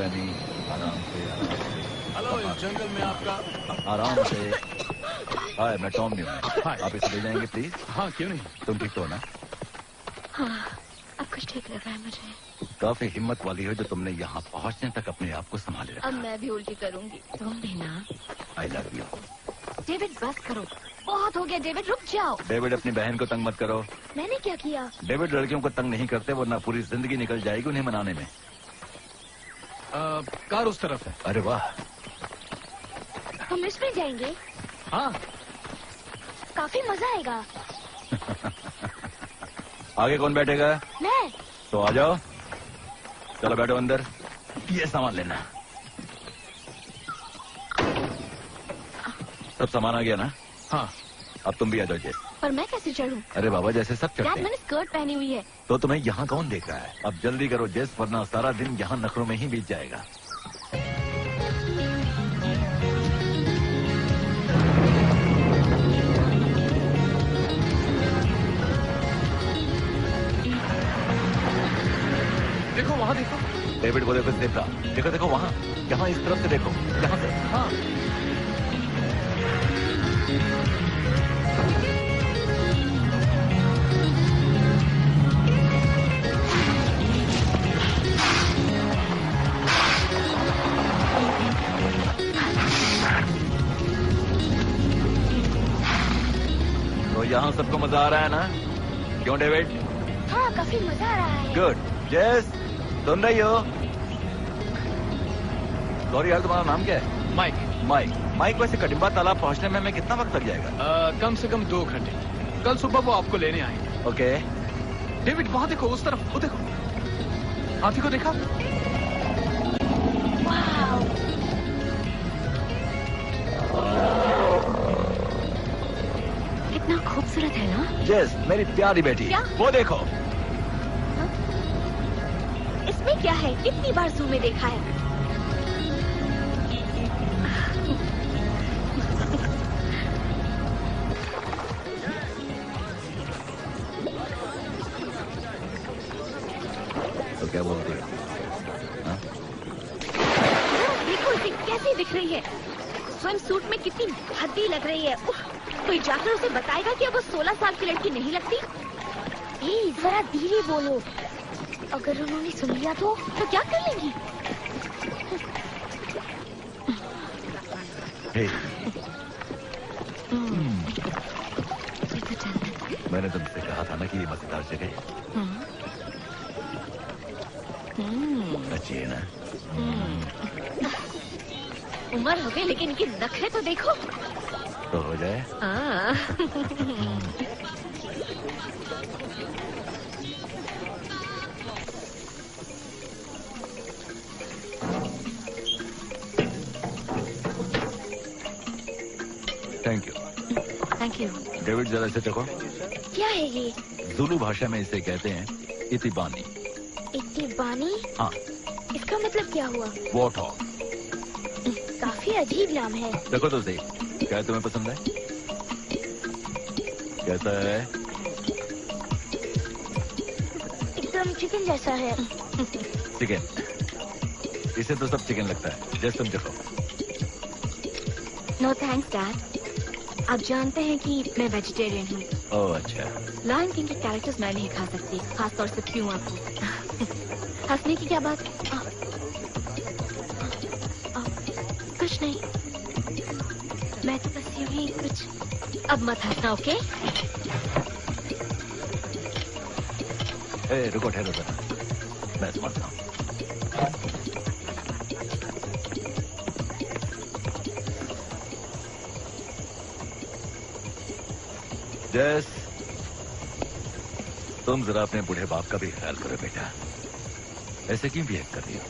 Danny, आराम से, आराम से। हेलो, इस जंगल में आपका। आराम से। हाय, मैं टॉम न्यू हूँ। आप इसे ले जाएंगे प्लीज? हाँ, क्यों नहीं। तुम ठीक तो हो ना? हाँ, अब कुछ ठीक लग रहा है मुझे। काफी हिम्मत वाली हो जो तुमने यहाँ पहुँचने तक अपने आप को संभाले रखा। अब मैं भी उल्टी करूंगी। तुम भी ना। I love you. डेविड बस करो, बहुत हो गया। डेविड रुक जाओ। डेविड अपनी बहन को तंग मत करो। मैंने क्या किया? डेविड लड़कियों को तंग नहीं करते वरना पूरी जिंदगी निकल जाएगी उन्हें मनाने में। कार उस तरफ है। अरे वाह। हम इसमें जाएंगे? हाँ। काफी मजा आएगा। आगे कौन बैठेगा? मैं। तो आ जाओ, चलो बैठो अंदर। ये सामान लेना। सब सामान आ गया ना? हाँ। अब तुम भी आ जाओ। पर मैं कैसे चढ़ूं? अरे बाबा, जैसे सब चढ़ते हैं। मैंने स्कर्ट पहनी हुई है। तो तुम्हें यहाँ कौन देख रहा है? अब जल्दी करो जेस, वरना सारा दिन यहाँ नखरों में ही बीत जाएगा। देखो वहाँ देखो। डेविड को देखो, देखा। देखो देखो वहाँ, यहाँ इस तरफ से देखो, यहाँ से। हाँ। तो यहाँ सबको मजा आ रहा है ना? क्यों डेविड? हाँ, काफी मजा आ रहा है। गुड। जेस, सुन रही हो? सॉरी यार, तुम्हारा नाम क्या है? माइक। माइक। माइक, वैसे कटिम्बा तालाब पहुंचने में हमें कितना वक्त लग जाएगा? कम से कम 2 घंटे। कल सुबह वो आपको लेने आएंगे। ओके। डेविड वहाँ देखो, उस तरफ, वो देखो। हाथी को देखा? वाव। कितना खूबसूरत है ना? जेस, मेरी प्यारी बेटी। क्या? वो देखो। इसमें क्या है? कितनी बार जू में देखा है। तो क्या बोलती है? देखो इसे कैसी दिख रही है। स्वयं सूट में कितनी भद्दी लग रही है। कोई जाकर उसे बताएगा कि अब वो 16 साल की लड़की नहीं लगती? जरा धीरे बोलो। अगर उन्होंने सुन लिया तो क्या कर लेंगी? मैंने तुमसे कहा था ना कि ये मजेदार जगह अच्छी है ना? उम्र हो गई लेकिन इनकी नखरे तो देखो। तो हो जाए। Thank you. Thank you. David, जरा इसे देखो। क्या है ये? जुलू भाषा में इसे कहते हैं इतिबानी। इतिबानी? हाँ। इसका मतलब क्या हुआ? वॉटहॉग। काफी अजीब नाम है। देखो तो सही, क्या तुम्हें पसंद है? कैसा है? एकदम चिकन जैसा है। चिकन? इसे तो सब चिकन लगता है। जैसे तुम देखो। No thanks dad. आप जानते हैं कि मैं वेजिटेरियन हूँ। ओह अच्छा। लायन किंग के कैरेक्टर्स मैं नहीं खा सकती, खासतौर से क्यों आपको? हंसने की क्या बात? कुछ नहीं, मैं तो बस यूं ही कुछ। अब मत हंसना, ओके? रुको, ठहरो जरा, मैं समझता हूँ। जैस, तुम जरा अपने बूढ़े बाप का भी ख्याल करो बेटा। ऐसे क्यों बिहेव कर रही हो?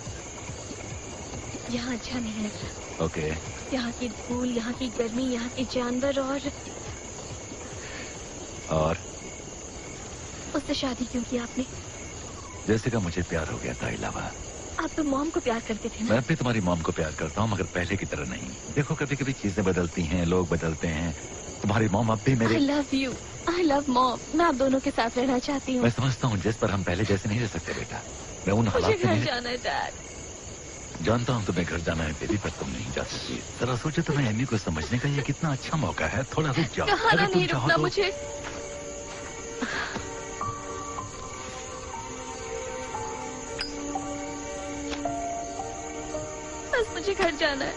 यहाँ अच्छा नहीं लग रहा। ओके। यहाँ की धूल, यहाँ की गर्मी, यहाँ के जानवर और उससे शादी क्यों की आपने? जैसे का मुझे प्यार हो गया था इलावा। आप तो मॉम को प्यार करते थे ना? मैं भी तुम्हारी मॉम को प्यार करता हूँ, मगर पहले की तरह नहीं। देखो, कभी कभी चीजें बदलती हैं, लोग बदलते हैं। तुम्हारी मॉम अब भी मेरे। I love you. I love mom. मैं आप दोनों के साथ रहना चाहती हूँ। मैं समझता हूँ जिस पर हम पहले जैसे नहीं रह सकते बेटा। मैं उन हालात मुझे से घर नहीं। जाना है डैड। जानता हूँ तुम्हें घर जाना है बेबी, पर तुम नहीं जा सकती। जरा सोचो, तुम्हें एमी को समझने का ये कितना अच्छा मौका है। थोड़ा रुक जाओ। कहाना नहीं रुकना तो... मुझे। बस मुझे घर जाना है।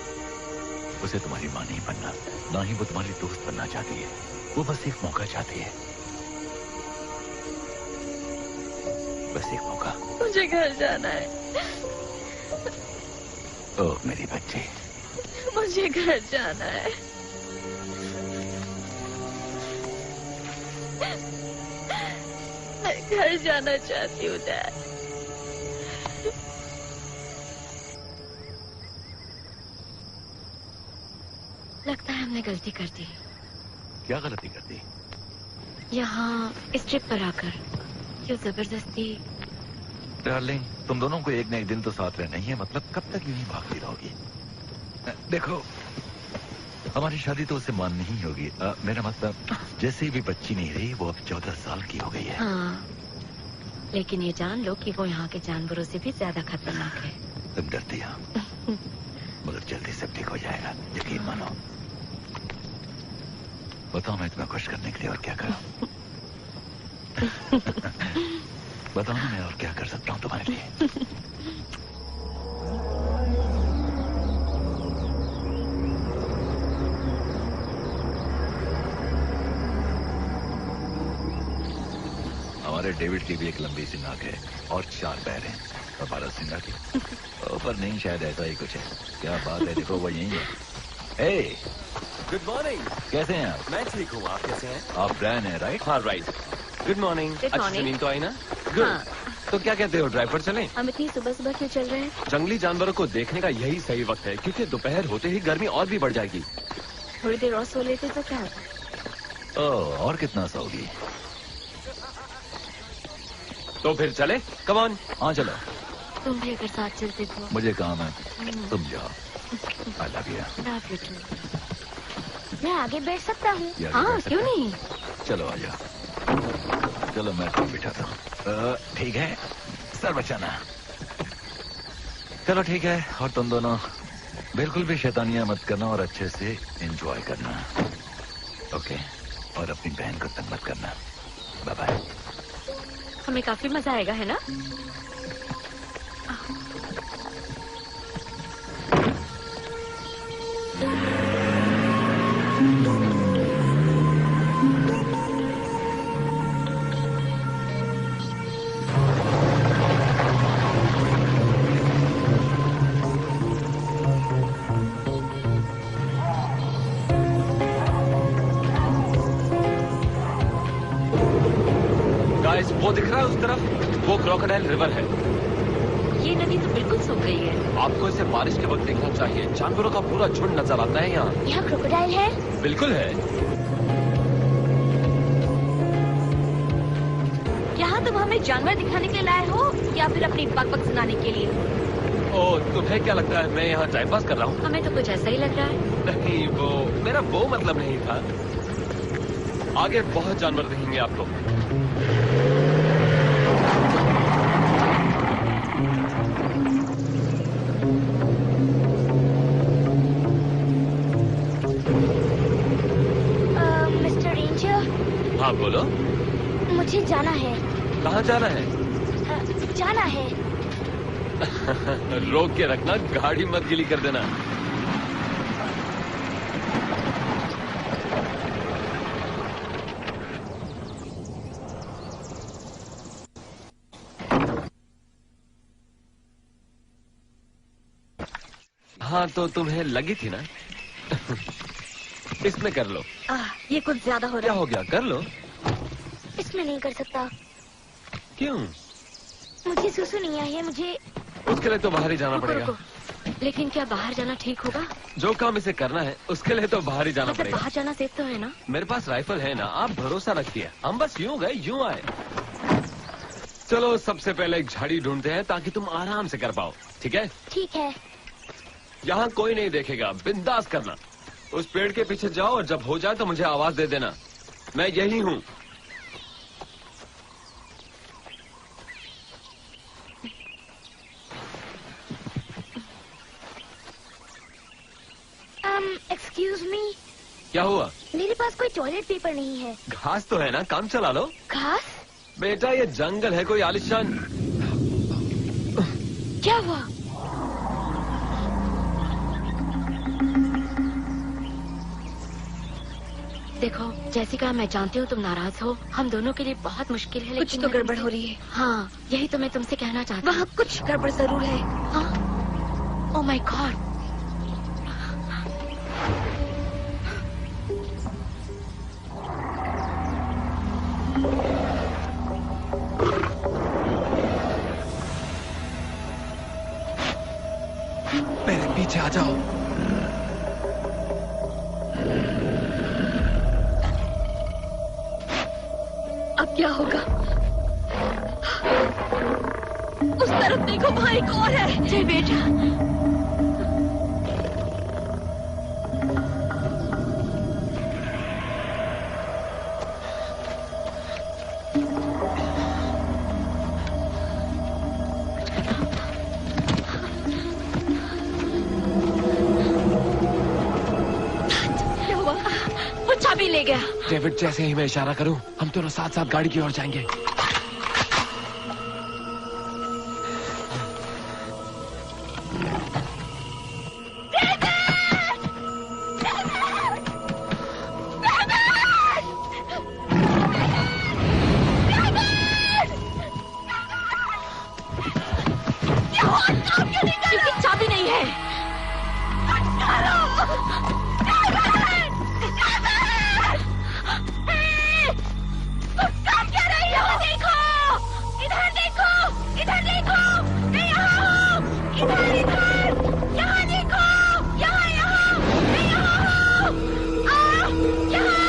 उसे तुम्हारी माँ नहीं बनना, ना ही वो तुम्हारी दोस्त बनना चाहती है। वो बस एक मौका चाहती है, बस एक मौका। मुझे घर जाना है। ओह मेरी बच्ची, मुझे घर जाना है। मैं घर जाना चाहती हूँ डैड। लगता है हमने गलती कर दी। क्या गलती कर दी? यहाँ इस ट्रिप पर आकर क्यों जबरदस्ती। डार्लिंग, तुम दोनों को एक न एक दिन तो साथ रहना ही है। मतलब कब तक यूं ही भागती रहोगी? देखो, हमारी शादी तो उससे मान नहीं होगी। मेरा मतलब जैसे भी बच्ची नहीं रही, वो अब 14 साल की हो गई है। हाँ, लेकिन ये जान लो कि वो यहाँ के जानवरों से भी ज्यादा खतरनाक है। तुम डरती हो, मगर जल्दी सब ठीक हो जाएगा, यकीन मानो। बताओ, मैं तुम्हें खुश करने के लिए और क्या करूं? बताओ ना, मैं और क्या कर सकता हूँ तुम्हारे लिए? हमारे डेविड की भी एक लंबी सी नाक है और 4 पैर हैं और 12 सिंगा की। पर नहीं, शायद ऐसा ही कुछ है। क्या बात है, देखो वो यही है। हे, गुड मॉर्निंग। कैसे हैं आप? मैं ठीक हूँ, आप कैसे हैं? आप ब्रायन हैं, राइट? हाँ, राइट। Good morning. Good अच्छी morning. नींद तो आई ना? गुड। हाँ। तो क्या कहते हो, ड्राइव पर चलें? हम इतनी सुबह सुबह क्यों चल रहे हैं? जंगली जानवरों को देखने का यही सही वक्त है, क्योंकि दोपहर होते ही गर्मी और भी बढ़ जाएगी। थोड़ी देर और सो लेते तो क्या होता? ओह, और कितना सोगी? तो फिर चले, कम ऑन। हाँ चलो। तुम भी अगर साथ चलते तो। मुझे काम है, तुम जाओ। I love you. Love you too. मैं आगे बैठ सकता हूँ? ये आगे हाँ, बैठ क्यों सकते नहीं? चलो आ जाओ। चलो मैं तुम बिठाता हूँ। ठीक है, सर बचाना। चलो ठीक है, और तुम दोनों बिल्कुल भी शैतानियां मत करना और अच्छे से एंजॉय करना, ओके? और अपनी बहन को तंग मत करना। Bye bye. हमें काफी मजा आएगा, है ना? गाइस, वो दिख रहा है उस तरफ? वो क्रोकोडाइल रिवर है। ये नदी तो बिल्कुल सूख गई है। आपको इसे बारिश के वक्त देखना चाहिए। जानवरों का पूरा झुंड नजर आता है यहाँ। यहाँ क्रोकोडाइल है? बिल्कुल है। यहाँ तुम हमें जानवर दिखाने के लिए लाए हो या फिर अपनी बकबक सुनाने के लिए? ओ, तुम्हें क्या लगता है मैं यहाँ टाइम पास कर रहा हूँ? हमें तो कुछ ऐसा ही लग रहा है। नहीं, वो मेरा वो मतलब नहीं था। आगे बहुत जानवर दिखेंगे आपको। Mister ranger. हाँ बोलो। मुझे जाना है। कहाँ जाना है? जाना है। रोक के रखना, गाड़ी मत गिली कर देना। हाँ, तो तुम्हें लगी थी ना? इसमें कर लो। ये कुछ ज्यादा हो क्या रहा हो गया, कर लो। इसमें नहीं कर सकता। क्यों? मुझे सुसु नहीं आई है। मुझे उसके लिए तो बाहर ही जाना रुको, पड़ेगा। रुको। लेकिन क्या बाहर जाना ठीक होगा? जो काम इसे करना है उसके लिए तो बाहर ही जाना मतलब पड़ेगा। बाहर जाना सेफ तो है ना? मेरे पास राइफल है ना, आप भरोसा रखिए। हम बस यूं गए यूं आए। चलो सबसे पहले एक झाड़ी ढूंढते हैं ताकि तुम आराम से कर पाओ, ठीक है? ठीक है। यहाँ कोई नहीं देखेगा, बिंदास करना। उस पेड़ के पीछे जाओ और जब हो जाए तो मुझे आवाज दे देना। मैं यही हूँ। एक्सक्यूज मी, क्या हुआ? मेरे पास कोई टॉयलेट पेपर नहीं है। घास तो है ना, काम चला लो। घास? बेटा ये जंगल है, कोई आलिशान। क्या हुआ? देखो जैसिका, मैं जानती हूँ तुम नाराज हो, हम दोनों के लिए बहुत मुश्किल है, कुछ तो गड़बड़ हो रही है। हाँ, यही तो मैं तुमसे कहना चाहती हूँ। वहाँ कुछ गड़बड़ जरूर है। हाँ? Oh my God. मेरे पीछे आ जाओ। अब क्या होगा? उस तरफ देखो, वहाँ एक और है। जय बेटा। क्या हुआ? वो चाबी ले गया। डेविड, जैसे ही मैं इशारा करूं, हम दोनों साथ साथ गाड़ी की ओर जाएंगे। इसकी चाबी नहीं है। इधर देखो, इधर देखो, मैं यहाँ हूँ। इधर, इधर, यहाँ देखो, यहाँ, यहाँ, मैं यहाँ हूँ। यहाँ।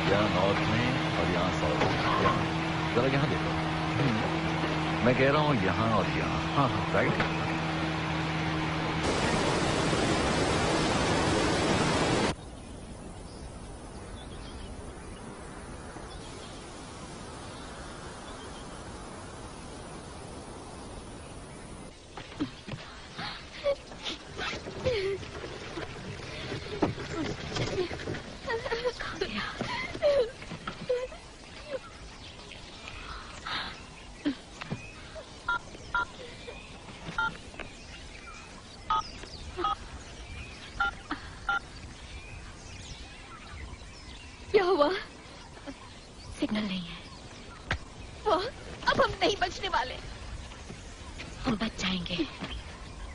यहाँ नॉर्थ में और यहाँ साउथ में। यहाँ जरा यहाँ देखो। मैं कह रहा हूँ यहाँ और यहाँ। हाँ हाँ, राइट। हम बच जाएंगे।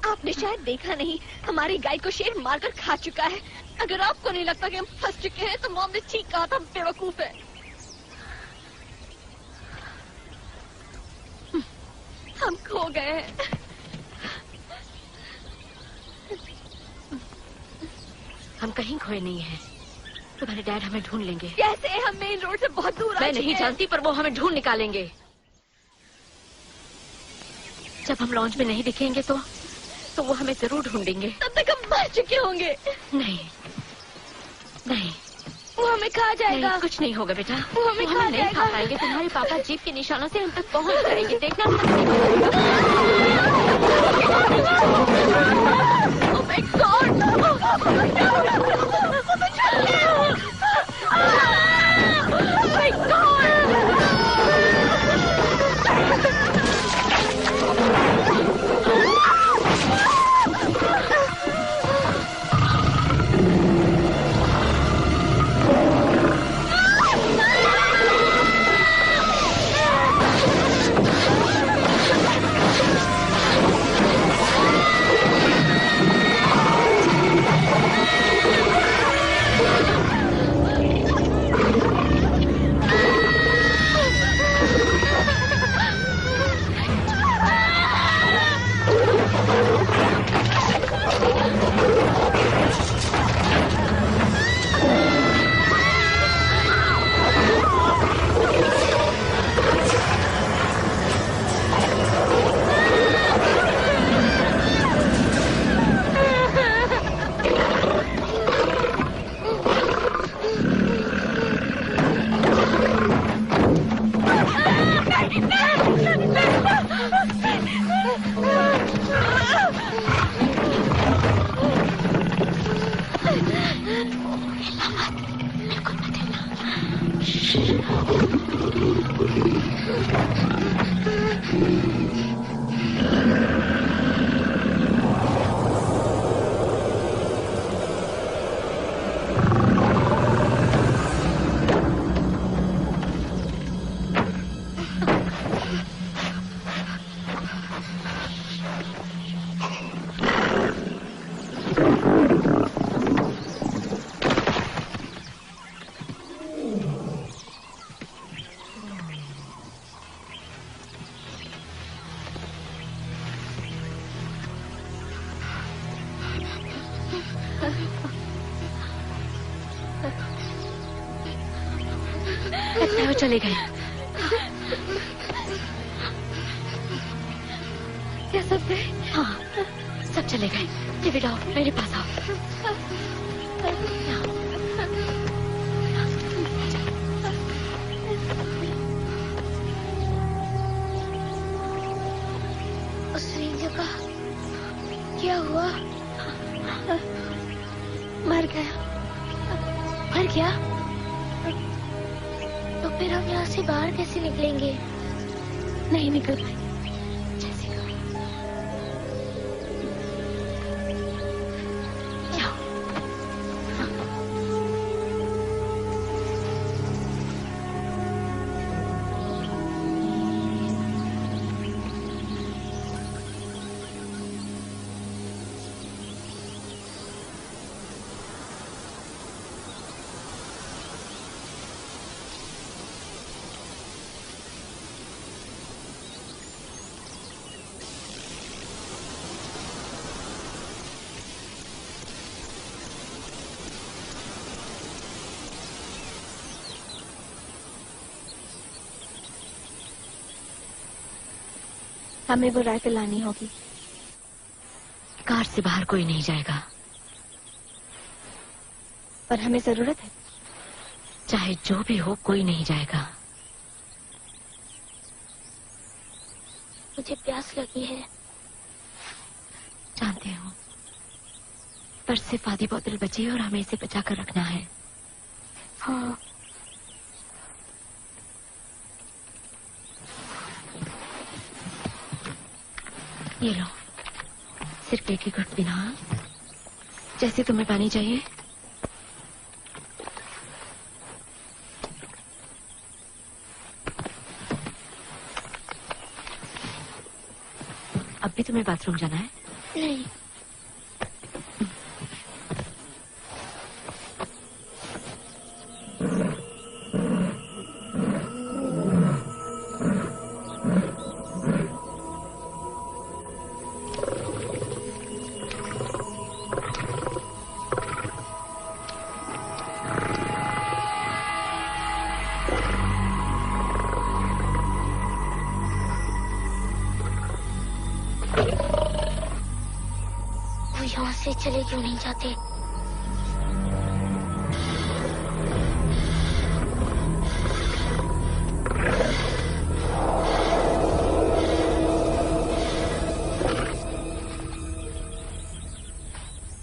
आपने शायद देखा नहीं, हमारी गाय को शेर मारकर खा चुका है। अगर आपको नहीं लगता कि हम फंस चुके हैं तो मॉम ने ठीक कहा था, बेवकूफ है। हम खो गए हैं। हम कहीं खोए नहीं हैं। तुम्हारे डैड हमें ढूंढ लेंगे। कैसे? हम मेन रोड से बहुत दूर मैं नहीं जानती, पर वो हमें ढूंढ निकालेंगे। जब हम लॉन्च में नहीं दिखेंगे तो वो हमें जरूर ढूंढेंगे। तब तक हम मर चुके होंगे। नहीं नहीं, वो हमें खा जाएगा। नहीं, कुछ नहीं होगा बेटा। वो हमें खा नहीं खा जाएगा। पाएंगे। तुम्हारे पापा जीप के निशानों से हम तक पहुंच जाएंगे। देखना। Oh my God! Oh my God! लगता है वो चले गए। क्या सब गए? हाँ, सब चले गए। डेविड आओ, मेरे पास आओ। उस रेंजर का क्या हुआ? मर गया। मर गया? तो फिर हम यहाँ से बाहर कैसे निकलेंगे? नहीं निकल पाए। जैसिका, जाओ। हमें वो राइफल लानी होगी। कार से बाहर कोई नहीं जाएगा। पर हमें जरूरत है। चाहे जो भी हो, कोई नहीं जाएगा। मुझे प्यास लगी है। जानते हो, पर सिर्फ आधी बोतल बची है और हमें इसे बचा कर रखना है। हाँ। ये लो, सिर्फ एक ही घुट पीना। जैसे तुम्हें पानी चाहिए। अब भी तुम्हें बाथरूम जाना है? नहीं। यहाँ से चले क्यों नहीं जाते?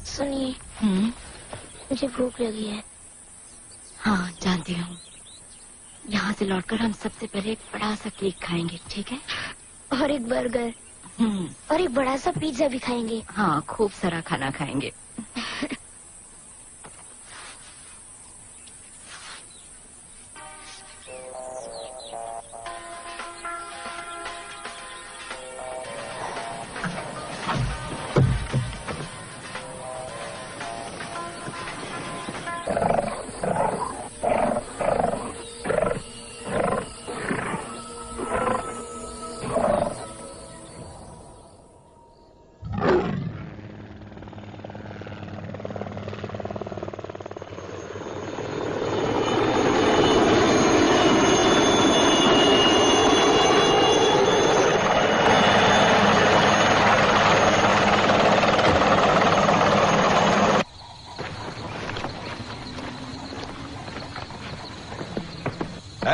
सुनिए, मुझे भूख लगी है। हाँ जानती हूँ। यहाँ से लौटकर हम सबसे पहले एक बड़ा सा केक खाएंगे, ठीक है? और एक बर्गर और एक बड़ा सा पिज्जा भी खाएंगे। हाँ, खूब सारा खाना खाएंगे।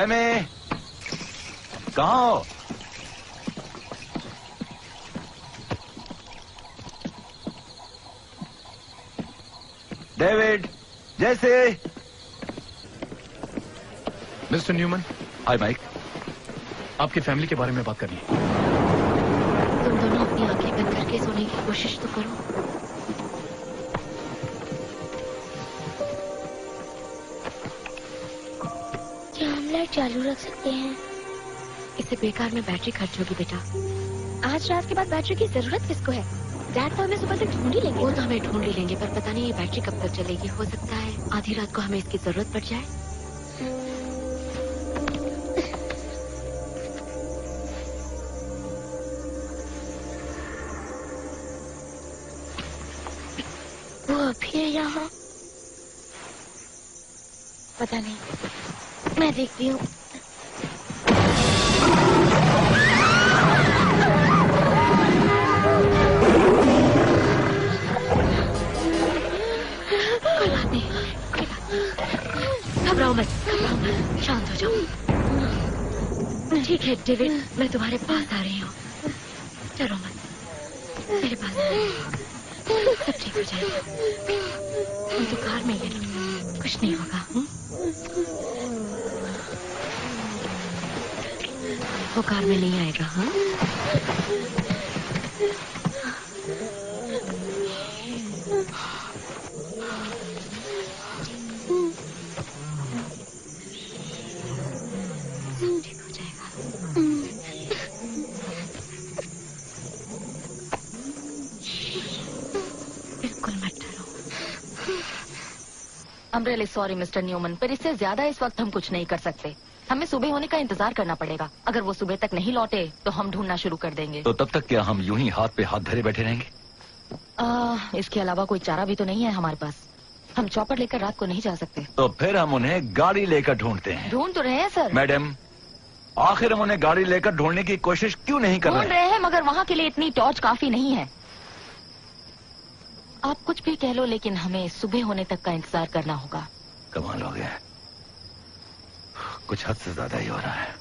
मैं कहाँ हो? डेविड, जैसे। Mister Newman. Hi Mike. आपकी फैमिली के बारे में बात करनी है। तुम दोनों अपनी आंखें बंद करके सोने की कोशिश तो करो। क्या हम लाइट चालू रख सकते हैं? इससे बेकार में बैटरी खर्च होगी बेटा। आज रात के बाद बैटरी की जरूरत किसको है? डैड तो हमें सुबह तक ढूंढ ही लेंगे। वो तो हमें ढूंढ ही लेंगे, पर पता नहीं ये बैटरी कब तक चलेगी। हो सकता है आधी रात को हमें इसकी जरूरत पड़ जाए। वो अभी है यहाँ? पता नहीं, मैं देखती हूँ। घबराओ मत, शांत हो जाओ। ठीक है डेविड, मैं तुम्हारे पास आ रही हूँ। डरो मत, मेरे पास सब ठीक हो जाएगा। तुम तो कार में ले लो, कुछ नहीं होगा। वो कार में नहीं आएगा। हाँ, ठीक हो जाएगा। बिल्कुल मत डरो। I'm really sorry mister Neumann, पर इससे ज्यादा इस वक्त हम कुछ नहीं कर सकते। हमें सुबह होने का इंतजार करना पड़ेगा। अगर वो सुबह तक नहीं लौटे तो हम ढूंढना शुरू कर देंगे। तो तब तक क्या हम यूं ही हाथ पे हाथ धरे बैठे रहेंगे? इसके अलावा कोई चारा भी तो नहीं है हमारे पास। हम चौपर लेकर रात को नहीं जा सकते। तो फिर हम उन्हें गाड़ी लेकर ढूंढते हैं। ढूंढ तो रहे हैं सर। मैडम, आखिर हम उन्हें गाड़ी लेकर ढूंढने की कोशिश क्यों नहीं कर ढूंढ रहे? रहे हैं, मगर वहाँ के लिए इतनी टॉर्च काफी नहीं है। आप कुछ भी कह लो, लेकिन हमें सुबह होने तक का इंतजार करना होगा। कमाल हो गया, कुछ हद से ज्यादा ही हो रहा है।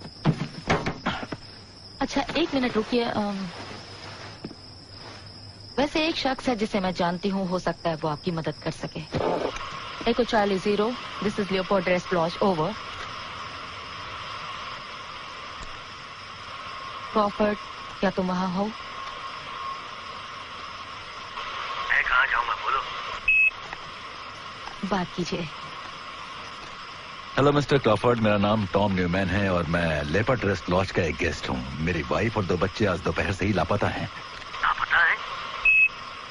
अच्छा एक मिनट रुकिए। वैसे एक शख्स है जिसे मैं जानती हूँ, हो सकता है वो आपकी मदद कर सके। Echo Charlie 0, this is Leopold rest lodge, over. Crawford, क्या तुम वहाँ हो? मैं कहाँ जाऊँ, मैं बोलो। बात कीजिए। हेलो मिस्टर क्रॉफर्ड, मेरा नाम टॉम न्यूमैन है और मैं लेपर्ड रेस्ट लॉज का एक गेस्ट हूँ। मेरी वाइफ और 2 बच्चे आज दोपहर से ही लापता हैं।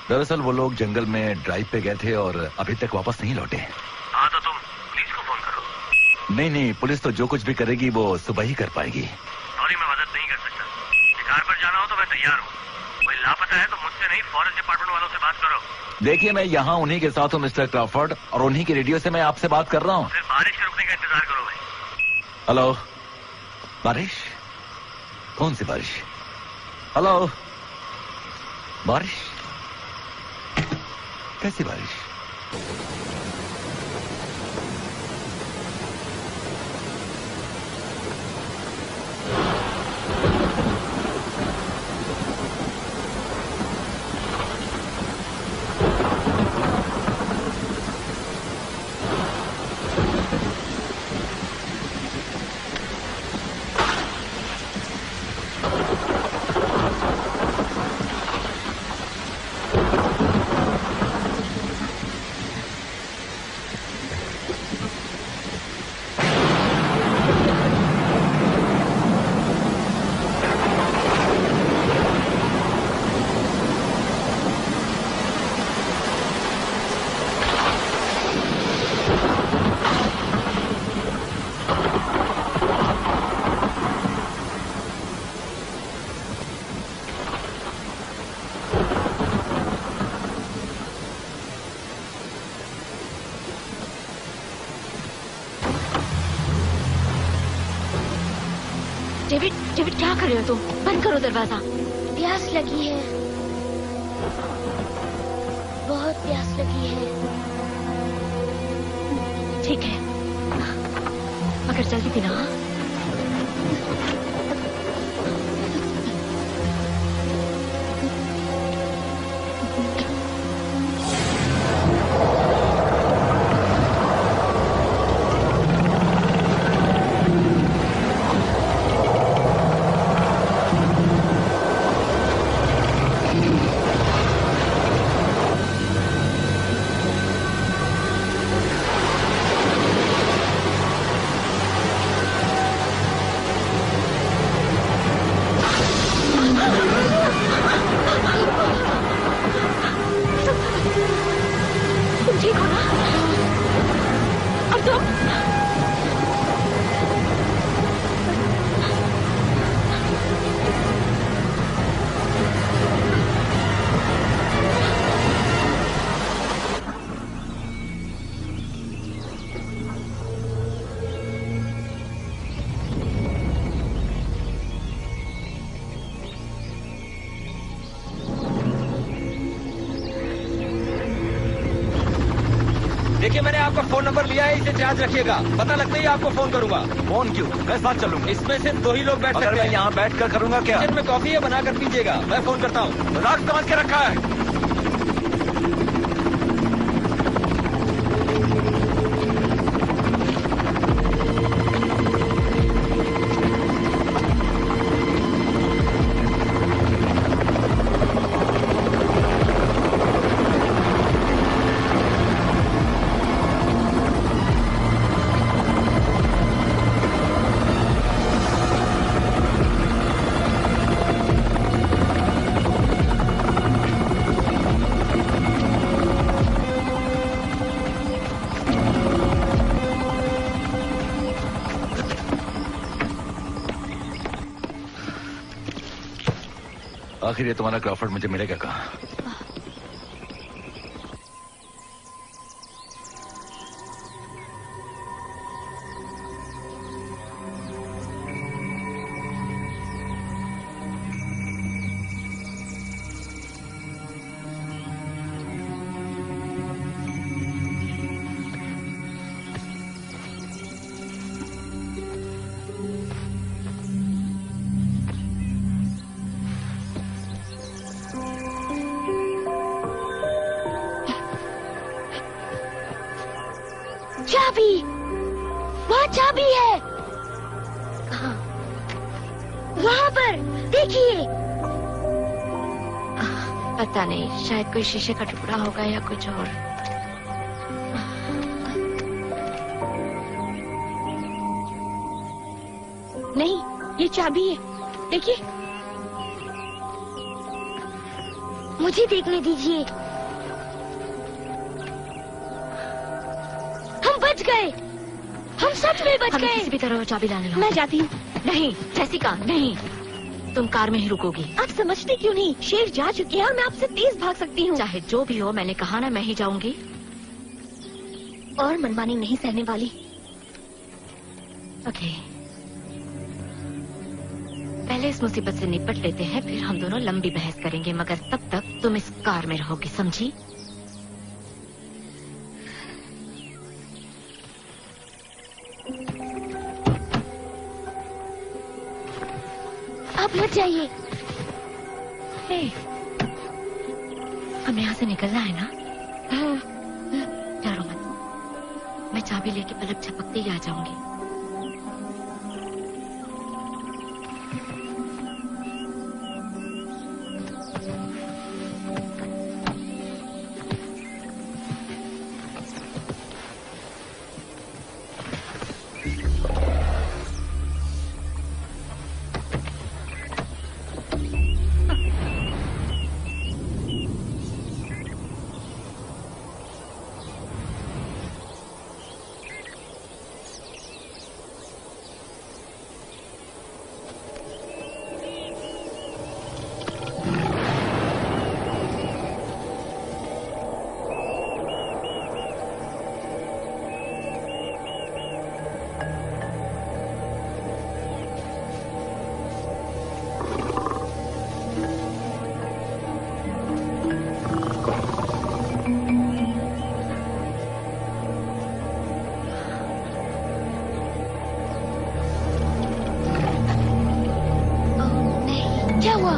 दरअसल वो लोग जंगल में ड्राइव पे गए थे और अभी तक वापस नहीं लौटे। हाँ तो तुम पुलिस को फोन करो। नहीं, पुलिस तो जो कुछ भी करेगी वो सुबह ही कर पाएगी। सॉरी, मैं मदद नहीं कर सकता। शिकार पर जाना हो तो मैं तैयार हूँ। कोई लापता है तो मुझसे नहीं, फॉरेस्ट डिपार्टमेंट वालों से बात करो। देखिए, मैं यहाँ उन्हीं के साथ हूँ मिस्टर क्रॉफर्ड, और उन्हीं के रेडियो से मैं आपसे बात कर रहा हूँ। फिर बारिश के रुकने का इंतजार करो भाई। हेलो, बारिश? कौन सी बारिश? हेलो, बारिश? कैसी बारिश? डेविड क्या कर रहे हो तुम? बंद करो दरवाजा। प्यास लगी है, बहुत प्यास लगी है। ठीक है, मगर जल्दी पीना। हाँ? देखिए, मैंने आपका फोन नंबर लिया है, इसे चार्ज रखिएगा। पता लगते ही आपको फोन करूंगा। फोन क्यों? मैं साथ चलूंगा। इसमें से 2 ही लोग बैठ सकते हैं। यहाँ बैठ कर करूंगा क्या? किचन में कॉफी है, बना कर पीजिएगा। मैं फोन करता हूँ। मजाक समझ के रखा है। आखिर ये तुम्हारा क्रॉफर्ड मुझे मिलेगा कहाँ? चाबी, वहाँ चाबी है। कहाँ? वहाँ पर देखिए। पता नहीं, शायद कोई शीशे का टुकड़ा होगा या कुछ और। नहीं, ये चाबी है, देखिए। मुझे देखने दीजिए। हम बच गए, हम सच में बच हमें गए। किसी भी तरह वो चाबी लानी होगी। मैं जाती हूँ। नहीं जैसिका, नहीं, तुम कार में ही रुकोगी। आप समझते क्यों नहीं? शेर जा चुके हैं और मैं आपसे तेज भाग सकती हूँ। चाहे जो भी हो, मैंने कहा ना मैं ही जाऊंगी। और मनमानी नहीं सहने वाली। ओके, पहले इस मुसीबत से निपट लेते हैं, फिर हम दोनों लंबी बहस करेंगे, मगर तब तक तुम इस कार में रहोगी, समझी? आप मत जाइए। हे, हमें यहाँ से निकलना है ना? हाँ। डरो मत, मैं चाबी लेके पलक झपकते ही आ जाऊंगी। क्या हुआ?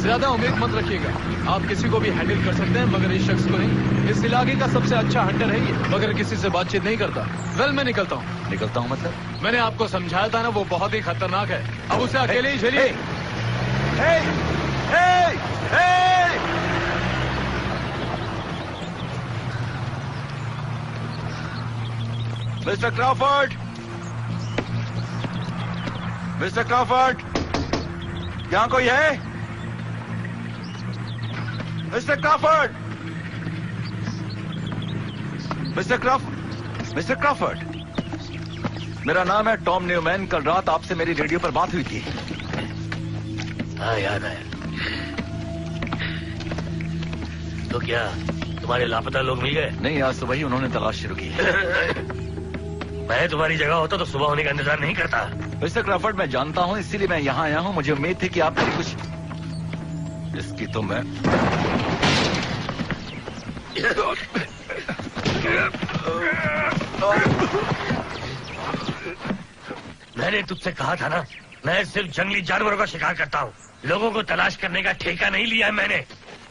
ज्यादा उम्मीद मत रखिएगा। आप किसी को भी हैंडल कर सकते हैं मगर इस शख्स को नहीं। इस इलाके का सबसे अच्छा हंटर है ये, मगर किसी से बातचीत नहीं करता। वेल, मैं निकलता हूँ। निकलता हूँ मतलब? मैंने आपको समझाया था ना, वो बहुत ही खतरनाक है। अब उसे अकेले ही झेलिए। मिस्टर क्रॉफर्ड, मिस्टर क्रॉफर्ड, यहाँ कोई है? मिस्टर क्रॉफर्ड, मिस्टर क्रॉफर्ड, मेरा नाम है टॉम न्यूमैन। कल रात आपसे मेरी रेडियो पर बात हुई थी। हाँ याद है। तो क्या तुम्हारे लापता लोग मिल गए? नहीं, आज सुबह ही उन्होंने तलाश शुरू की। मैं तुम्हारी जगह होता तो सुबह होने का इंतजार नहीं करता। मिस्टर क्रॉफर्ड, मैं जानता हूँ, इसीलिए मैं यहाँ आया हूँ। मुझे उम्मीद थी कि आप मेरी कुछ इसकी तो मैं मैंने तुझसे कहा था ना, मैं सिर्फ जंगली जानवरों का शिकार करता हूँ। लोगों को तलाश करने का ठेका नहीं लिया है मैंने।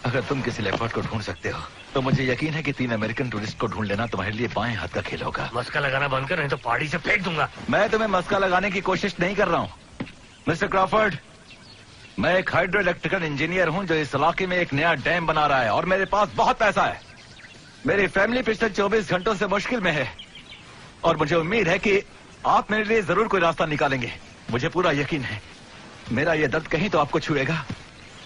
अगर तुम किसी लेपर्ड को ढूंढ सकते हो तो मुझे यकीन है कि 3 अमेरिकन टूरिस्ट को ढूंढ लेना तुम्हारे लिए बाएं हाथ का खेल होगा। मस्का लगाना बंद कर, नहीं तो पहाड़ी से फेंक दूंगा। मैं तुम्हें मस्का लगाने की कोशिश नहीं कर रहा हूँ मिस्टर क्रॉफर्ड। मैं एक हाइड्रो इलेक्ट्रिकल इंजीनियर हूँ जो इस इलाके में एक नया डैम बना रहा है और मेरे पास बहुत पैसा है। मेरी फैमिली पिछले 24 घंटों से मुश्किल में है और मुझे उम्मीद है कि आप मेरे लिए जरूर कोई रास्ता निकालेंगे। मुझे पूरा यकीन है मेरा ये दर्द कहीं तो आपको छुएगा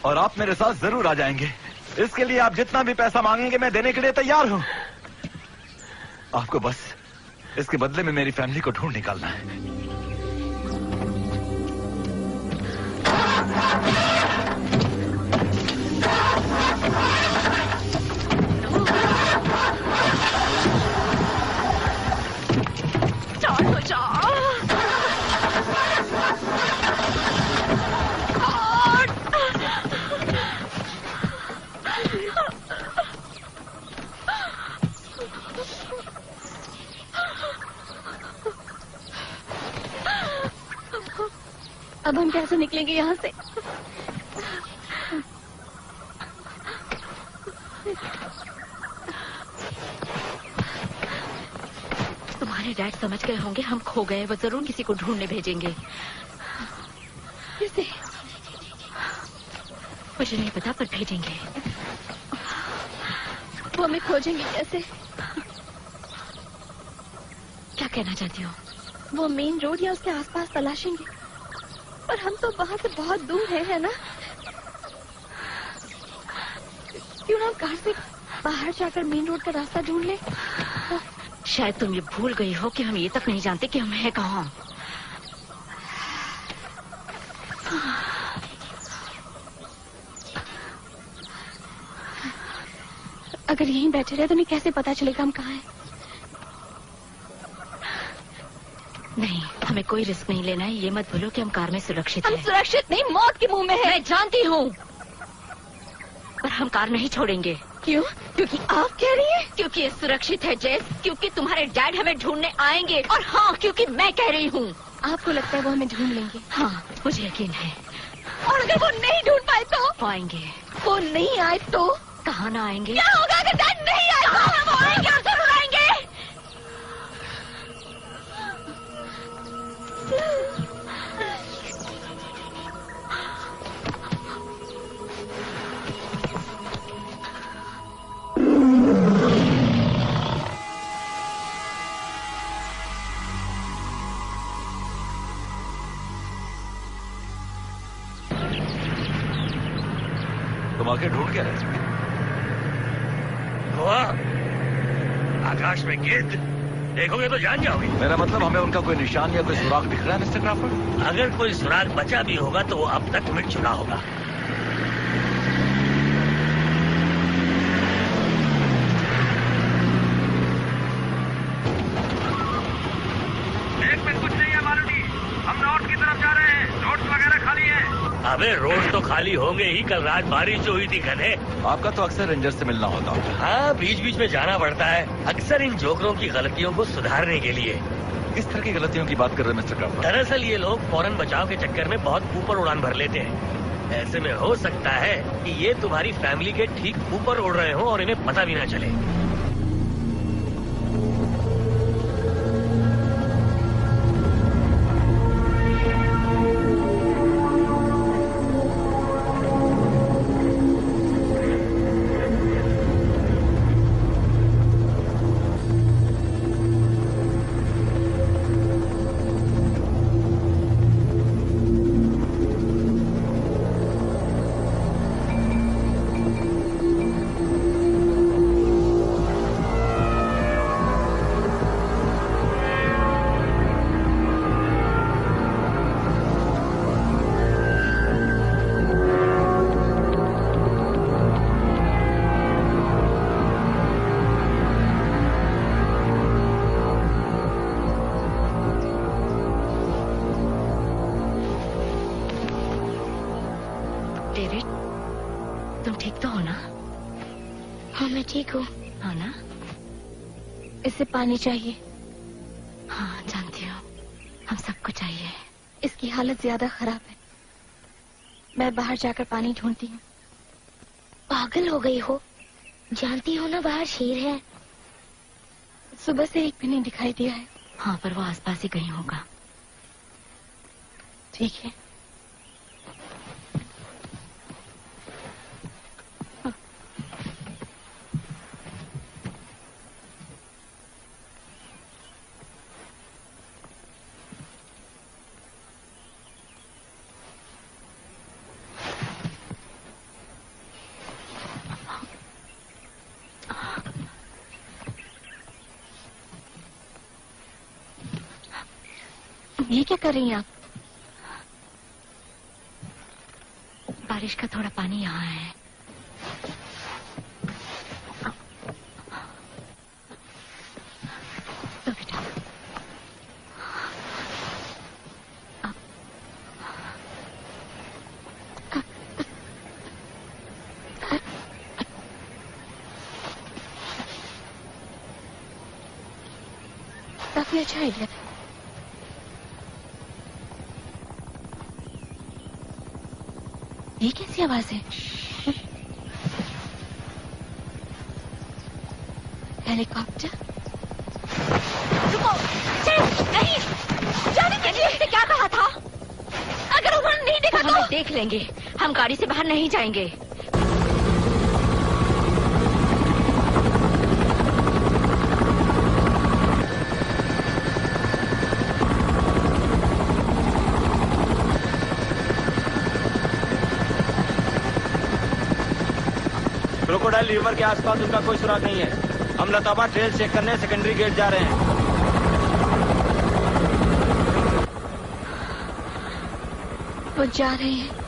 और आप मेरे साथ जरूर आ जाएंगे। इसके लिए आप जितना भी पैसा मांगेंगे मैं देने के लिए तैयार हूं। आपको बस इसके बदले में मेरी फैमिली को ढूंढ निकालना है। अब हम कैसे निकलेंगे यहाँ से? तुम्हारे डैड समझ गए होंगे हम खो गए। वो जरूर किसी को ढूंढने भेजेंगे। कैसे? मुझे नहीं पता पर भेजेंगे। वो हमें खोजेंगे कैसे? क्या कहना चाहती हो? वो मेन रोड या उसके आसपास तलाशेंगे, पर हम तो वहाँ से बहुत दूर है ना? क्यों ना कार से बाहर जाकर मेन रोड का रास्ता ढूंढ ले? शायद तुम ये भूल गई हो कि हम ये तक नहीं जानते कि हम हैं कहाँ। अगर यहीं बैठे रहे तो नहीं कैसे पता चलेगा हम कहाँ हैं? नहीं, हमें कोई रिस्क नहीं लेना है। ये मत भूलो कि हम कार में सुरक्षित हम हैं। सुरक्षित नहीं, मौत के मुंह में है। मैं जानती हूँ, पर हम कार नहीं छोड़ेंगे। क्यों? क्योंकि आप कह रही हैं? क्योंकि ये सुरक्षित है जेस, क्योंकि तुम्हारे डैड हमें ढूंढने आएंगे, और हाँ, क्योंकि मैं कह रही हूँ। आपको लगता है वो हमें ढूंढ लेंगे? हाँ, मुझे यकीन है। और अगर वो नहीं ढूंढ पाए तो? आएंगे। वो नहीं आए तो? कहाँ ना आएंगे? क्या होगा अगर डैड नहीं आए तो? वो आएंगे और जरूर आएंगे। तुम आके ढूंढ क्या रहे? हुआ? आकाश में गिद्ध देखोगे तो जान जाओगे। मेरा मतलब हमें उनका कोई निशान या कोई सुराग दिख रहा है मिस्टर क्रॉफर्ड? अगर कोई सुराग बचा भी होगा तो वो अब तक मिट चुका होगा। लेक में कुछ नहीं है मालूटी। हम नॉर्थ की तरफ जा रहे हैं। रोड्स वगैरह खाली हैं। अबे रोड तो खाली होंगे ही, कल रात बारिश जो हुई थी गधे। आपका तो अक्सर रेंजर से मिलना होता होगा। हाँ, बीच बीच में जाना पड़ता है, अक्सर इन जोकरों की गलतियों को सुधारने के लिए। किस तरह की गलतियों की बात कर रहे हैं मिस्टर क्रॉफर्ड? दरअसल ये लोग फौरन बचाव के चक्कर में बहुत ऊपर उड़ान भर लेते हैं। ऐसे में हो सकता है कि ये तुम्हारी फैमिली के ठीक ऊपर उड़ रहे हो और इन्हें पता भी ना चले। डेविड, तुम ठीक तो हो ना? हाँ मैं ठीक हूँ। हाँ ना? इससे पानी चाहिए। हाँ जानती हो, हम सबको चाहिए। इसकी हालत ज्यादा खराब है। मैं बाहर जाकर पानी ढूंढती हूँ। पागल हो गई हो? जानती हो ना बाहर शेर है। सुबह से एक भी नहीं दिखाई दिया है। हाँ पर वो आसपास ही कहीं होगा। ठीक है। ये क्या कर रही हैं आप? बारिश का थोड़ा पानी यहाँ है। तो बेटा काफी अच्छा आइडिया था। ये कैसी आवाज है? हेलीकॉप्टर? रुको, नहीं, जाने दीजिए। उसने क्या कहा था? अगर उन्होंने नहीं देखा तो हमें देख लेंगे। हम गाड़ी से बाहर नहीं जाएंगे। क्रोकोडाइल रिवर के आसपास उनका कोई सुराग नहीं है। हम लताबा ट्रेल चेक करने सेकेंडरी गेट जा रहे हैं। वो जा रहे हैं।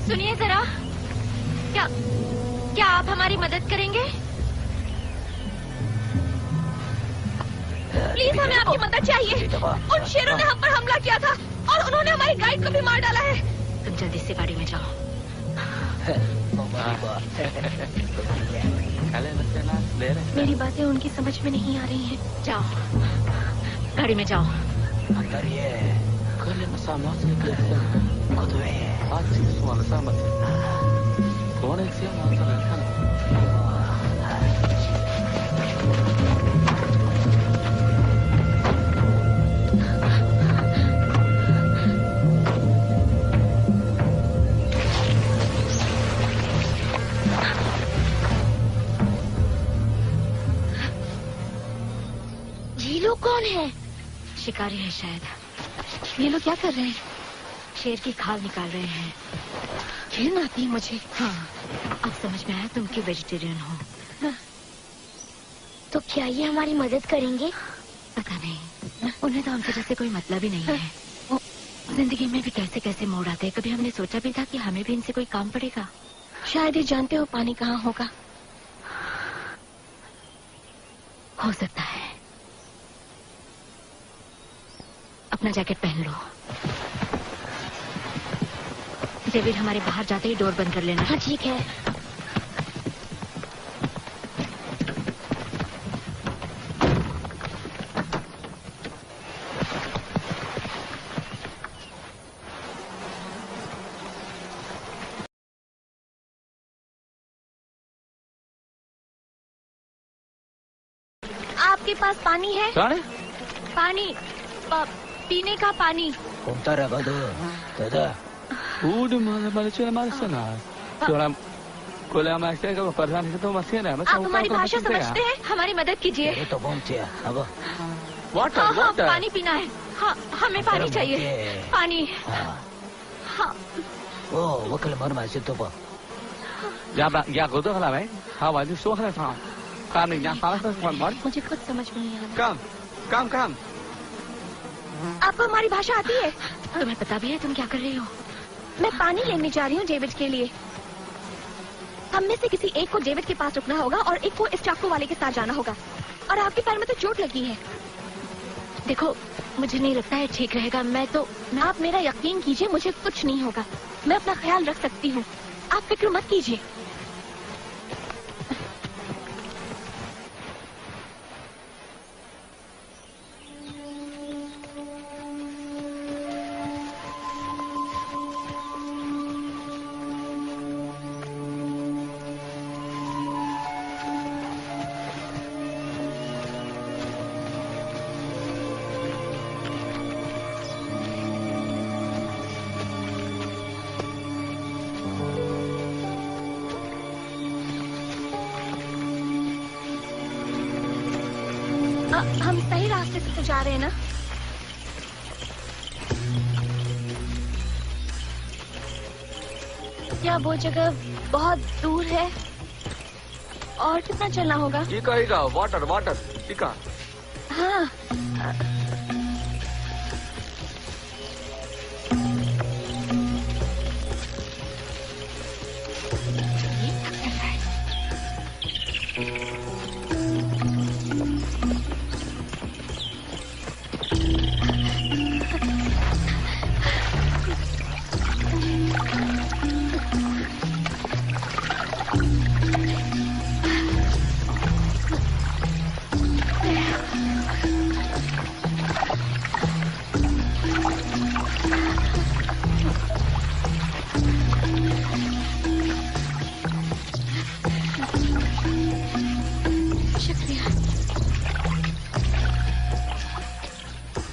सुनिए जरा, क्या आप हमारी मदद करेंगे? प्लीज हमें आपकी मदद चाहिए। उन शेरों ने हम पर हमला किया था और उन्होंने हमारी गाइड को भी मार डाला है। तुम जल्दी से गाड़ी में जाओ। मेरी बातें उनकी समझ में नहीं आ रही हैं। जाओ, गाड़ी में जाओ। ये लोग कौन है? शिकारी है शायद। ये लोग क्या कर रहे हैं? शेर की खाल निकाल रहे हैं। घिन आती है मुझे। हाँ, अब समझ में आया तुम क्यों वेजिटेरियन हो। हाँ। तो क्या ये हमारी मदद करेंगे? पता नहीं, उन्हें तो हमसे जैसे कोई मतलब ही नहीं है। जिंदगी में भी कैसे कैसे मोड़ आते हैं। कभी हमने सोचा भी था कि हमें भी इनसे कोई काम पड़ेगा। शायद ये जानते हो पानी कहाँ होगा। हो सकता है। अपना जैकेट पहन लो। डेविड, हमारे बाहर जाते ही डोर बंद कर लेना। हाँ ठीक है। आपके पास पानी है? पानी, पीने का पानी। आप हमारी भाषा समझते हैं? हमारी मदद कीजिए। हाँ, पानी पीना है। हाँ, हमें पानी चाहिए। पानी। हाँ। मुझे खुद समझ में नहीं आ रहा। काम। आपको हमारी भाषा आती है? तुम्हें पता भी है तुम क्या कर रही हो? मैं पानी लेने जा रही हूँ डेविड के लिए। हम में से किसी एक को डेविड के पास रुकना होगा और एक को इस चाकू वाले के साथ जाना होगा। और आपके पैर में तो चोट लगी है। देखो, मुझे नहीं लगता है ठीक रहेगा। आप मेरा यकीन कीजिए, मुझे कुछ नहीं होगा। मैं अपना ख्याल रख सकती हूँ। आप फिक्र मत कीजिए। हम सही रास्ते से तो जा रहे हैं ना? क्या वो जगह बहुत दूर है? और कितना चलना होगा? वाटर टीका। हाँ।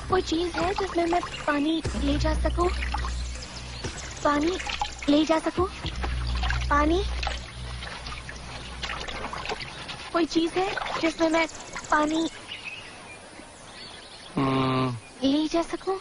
कोई चीज है जिसमें मैं पानी ले जा सकूं? पानी ले जा सकूं? पानी? कोई चीज है जिसमें मैं पानी ले जा सकूं?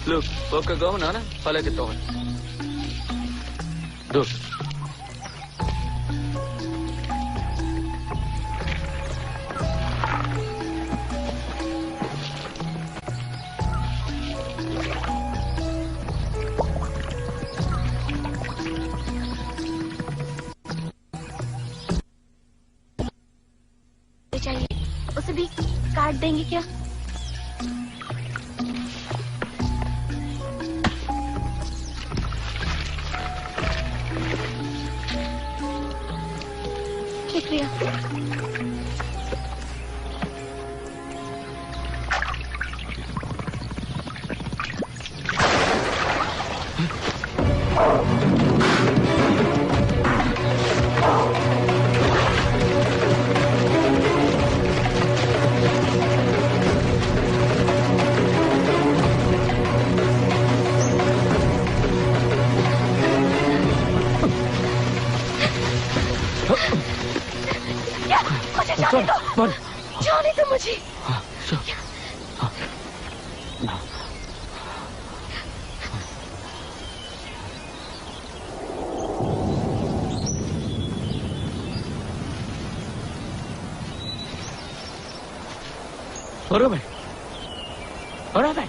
Look, okay, go on, Anna. Follow the door. Look. चाहिए, उसे भी काट देंगे क्या? शुक्रिया। जाने दो मुझे। बरोबर बरोबर।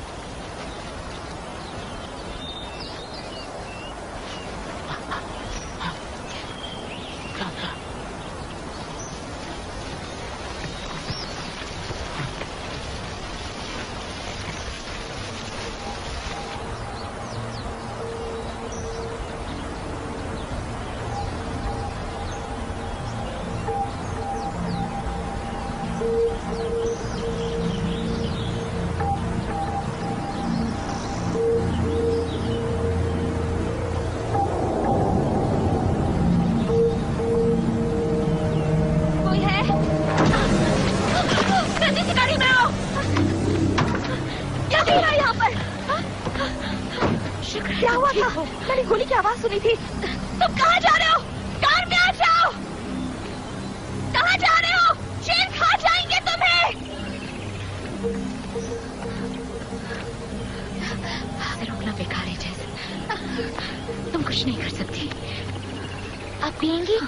मैंने गोली की आवाज सुनी थी। तुम कहाँ जा रहे हो? कार में आ जाओ। कहाँ जा रहे हो? शेर खा जाएंगे तुम्हें। रोकना बेकार है जैसे, तुम कुछ नहीं कर सकती। आप पिएंगी?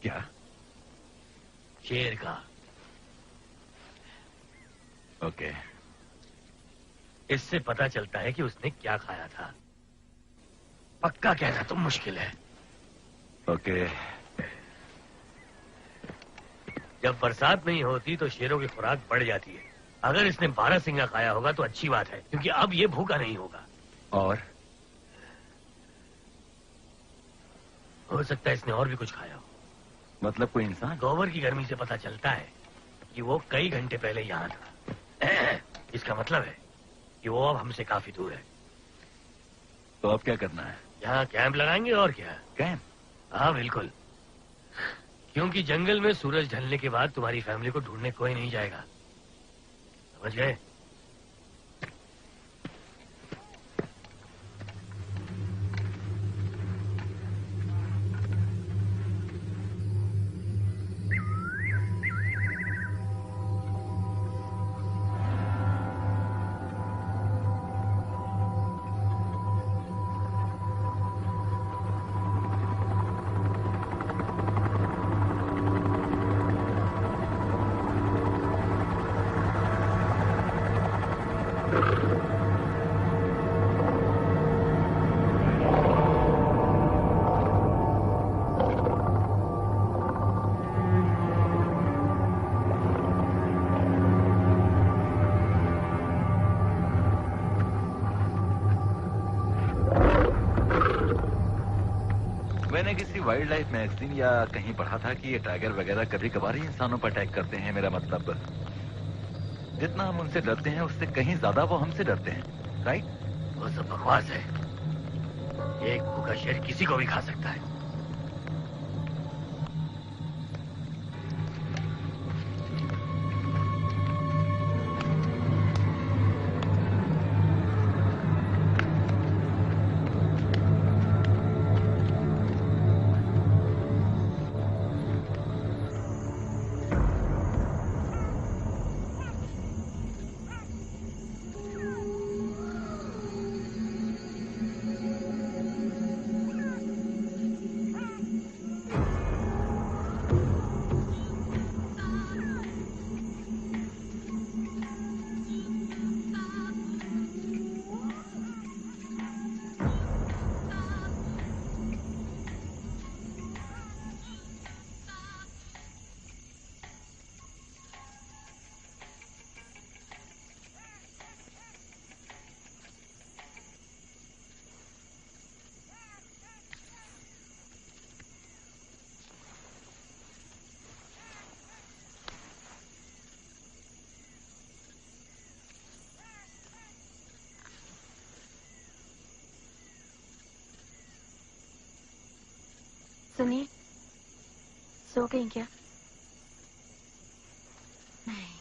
क्या? शेर का। ओके। इससे पता चलता है कि उसने क्या खाया था। पक्का कहना तो मुश्किल है। ओके। जब बरसात नहीं होती तो शेरों की खुराक बढ़ जाती है। अगर इसने 12 सिंगा खाया होगा तो अच्छी बात है, क्योंकि अब ये भूखा नहीं होगा। और हो सकता है इसने और भी कुछ खाया हो। मतलब कोई इंसान? गोबर की गर्मी से पता चलता है कि वो कई घंटे पहले यहाँ था। इसका मतलब है कि वो अब हमसे काफी दूर है। तो अब क्या करना है? यहाँ कैंप लगाएंगे और क्या। कैंप? हाँ बिल्कुल, क्योंकि जंगल में सूरज ढलने के बाद तुम्हारी फैमिली को ढूंढने कोई नहीं जाएगा। समझ गए? मैंने किसी वाइल्ड लाइफ मैगजीन या कहीं पढ़ा था कि ये टाइगर वगैरह कभी कभार ही इंसानों पर अटैक करते हैं। मेरा मतलब जितना हम उनसे डरते हैं उससे कहीं ज्यादा वो हमसे डरते हैं। राइट? वो सब बकवास है। एक भूखा शेर किसी को भी खा सकता है। सुनिए, सो गई क्या? नहीं,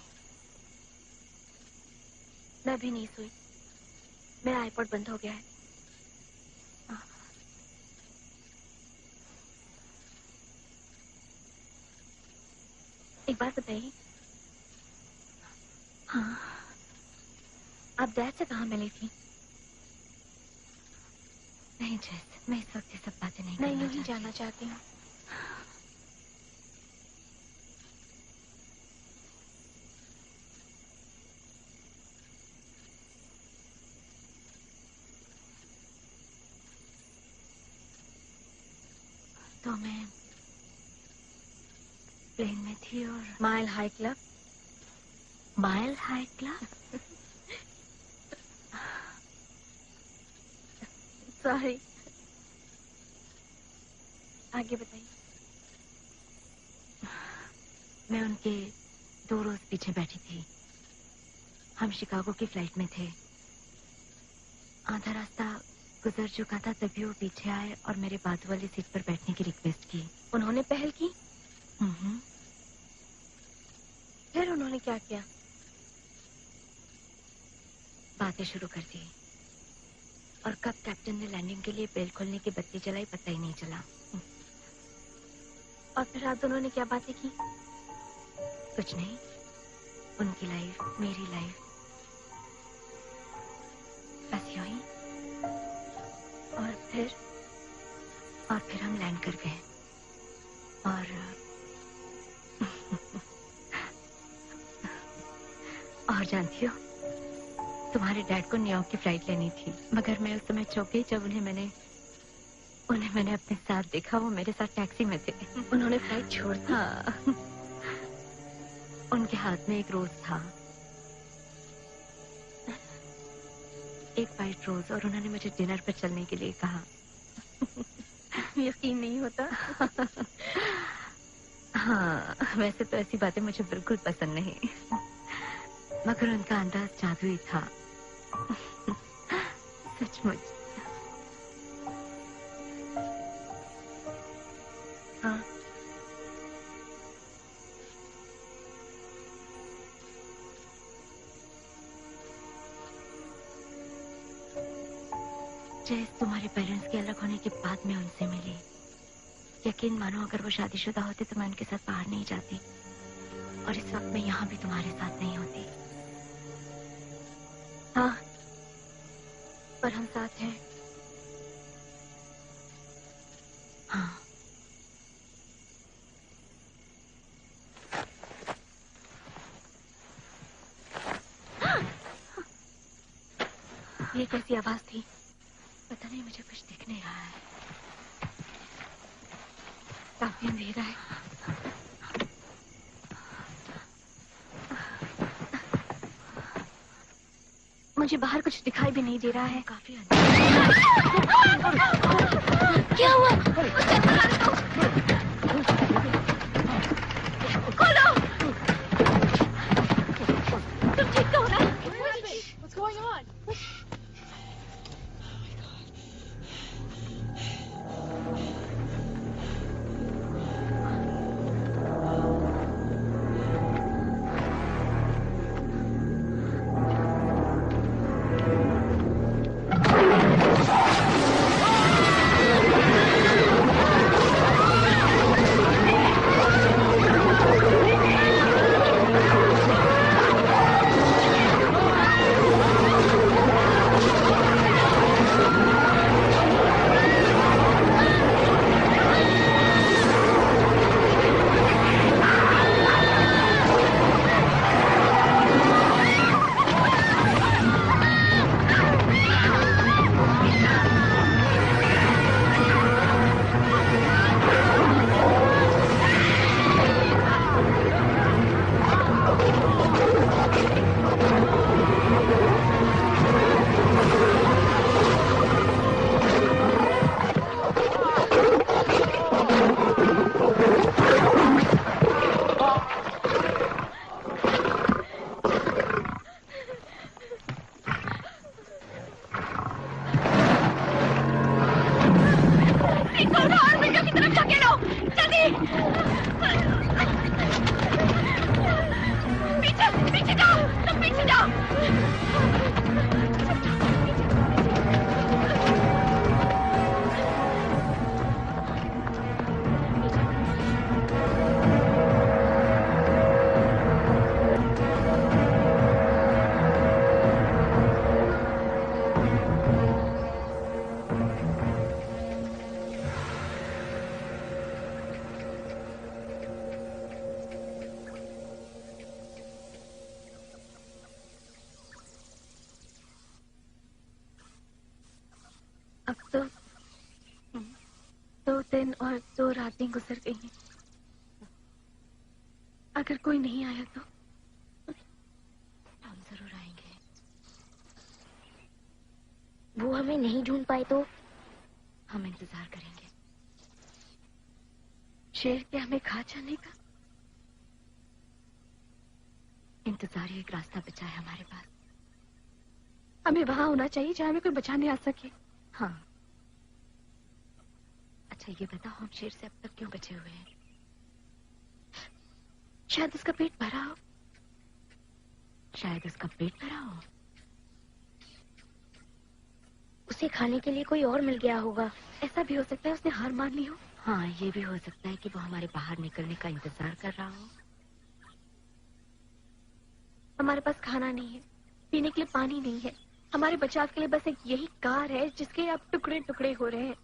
मैं भी नहीं सोई। मेरा आईपॉड बंद हो गया है। एक बात बताइए, हाँ, आप डैड से कहाँ मिली थी? नहीं जैस, मैं इस वक्त ये सब बातें नहीं मैं करना यूं ही चाहती। जानना चाहती हूँ। तो मैं प्लेन में थी और mile high club. Mile high club. Sorry, आगे बताइए। मैं उनके 2 रोज पीछे बैठी थी। हम शिकागो की फ्लाइट में थे। आधा रास्ता गुजर चुका था तभी वो पीछे आए और मेरे बाजू वाली सीट पर बैठने की रिक्वेस्ट की। उन्होंने पहल की? हम्म। फिर उन्होंने क्या किया? बातें शुरू कर दी और कब कैप्टन ने लैंडिंग के लिए बेल खोलने की बत्ती जलाई पता ही नहीं चला। और फिर आप दोनों ने क्या बातें की? कुछ नहीं, उनकी लाइफ, मेरी लाइफ, बस यूं ही। और फिर हम लैंड कर गए और जानती हो, तुम्हारे डैड को न्यूयॉर्क की फ्लाइट लेनी थी, मगर मैं उस समय चौंक गई जब उन्हें मैंने अपने साथ देखा। वो मेरे साथ टैक्सी में थे। उन्होंने फ्लाइट छोड़ दी? हाँ, उनके हाथ में एक रोज था, एक वाइट रोज, और उन्होंने मुझे डिनर पर चलने के लिए कहा। यकीन नहीं होता। हाँ, वैसे तो ऐसी बातें मुझे बिल्कुल पसंद नहीं, मगर उनका अंदाज जादुई था। सचमुच। हाँ, जैस तुम्हारे पेरेंट्स के अलग होने के बाद मैं उनसे मिली। यकीन मानो, अगर वो शादीशुदा होते तो मैं उनके साथ बाहर नहीं जाती, और इस वक्त मैं यहाँ भी तुम्हारे साथ नहीं होती। हाँ, पर हम साथ हैं। हाँ, ये कैसी आवाज थी? पता नहीं, मुझे कुछ दिख नहीं रहा है। काफी अंधेरा है। मुझे बाहर कुछ दिखाई भी नहीं दे रहा है। काफी क्या हुआ? खोलो! तुम ठीक तो हो ना? What's going on? और विंडो की तरफ जाके लो। जल्दी पीछे पीछे जाओ, तुम पीछे जाओ। अब तो 2 दिन और 2 रातें गुजर गई हैं। अगर कोई नहीं आया तो हम जरूर आएंगे। वो हमें नहीं ढूंढ पाए तो हम इंतजार करेंगे शेर के हमें खा जाने का। इंतजार ही एक रास्ता बचा है हमारे पास। हमें वहां होना चाहिए जहां हमें कोई बचाने आ सके। हाँ। अच्छा ये बताओ हम शेर से अब तक क्यों बचे हुए हैं? शायद उसका पेट भरा हो। शायद उसका पेट भरा हो। उसे खाने के लिए कोई और मिल गया होगा। ऐसा भी हो सकता है उसने हार मान ली हो। हाँ ये भी हो सकता है कि वो हमारे बाहर निकलने का इंतजार कर रहा हो। हमारे पास खाना नहीं है, पीने के लिए पानी नहीं है। हमारे बचाव के लिए बस एक यही कार है जिसके अब टुकड़े टुकड़े हो रहे हैं।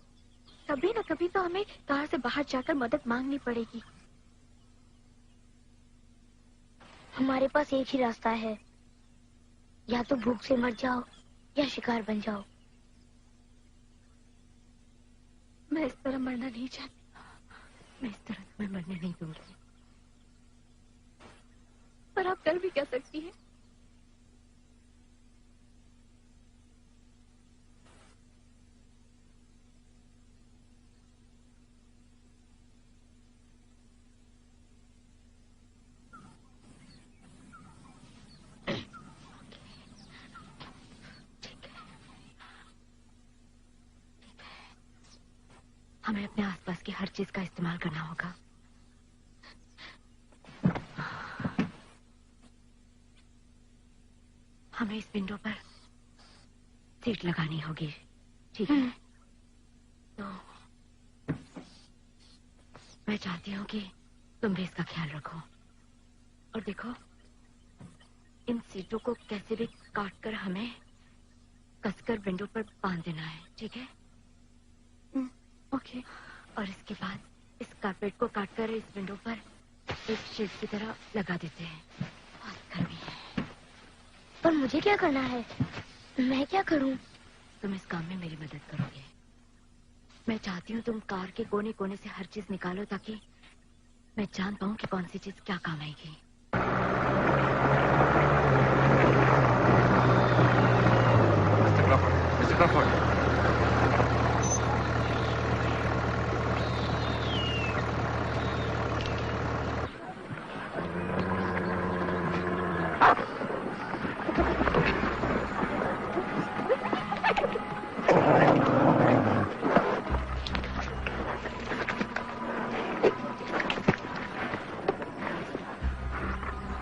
कभी ना कभी तो हमें कार से बाहर जाकर मदद मांगनी पड़ेगी। हमारे पास एक ही रास्ता है, या तो भूख से मर जाओ या शिकार बन जाओ। मैं इस तरह मरना नहीं चाहती। मैं इस तरह तुम्हें मरने नहीं दूंगी। पर आप कर भी क्या सकती हैं? हमें अपने आसपास की हर चीज का इस्तेमाल करना होगा। हमें इस विंडो पर सीट लगानी होगी, ठीक है? तो मैं चाहती हूँ कि तुम भी इसका ख्याल रखो। और देखो इन सीटों को कैसे भी काट कर हमें कसकर विंडो पर बांध देना है, ठीक है? ओके। और इसके बाद इस कारपेट को काटकर इस विंडो पर एक शेड की तरह लगा देते हैं। बहुत गर्मी है। पर मुझे क्या करना है? मैं क्या करूं? तुम इस काम में मेरी मदद करोगे। मैं चाहती हूँ तुम कार के कोने कोने से हर चीज निकालो ताकि मैं जान पाऊँ कि कौन सी चीज क्या काम आएगी। Mister Crawford.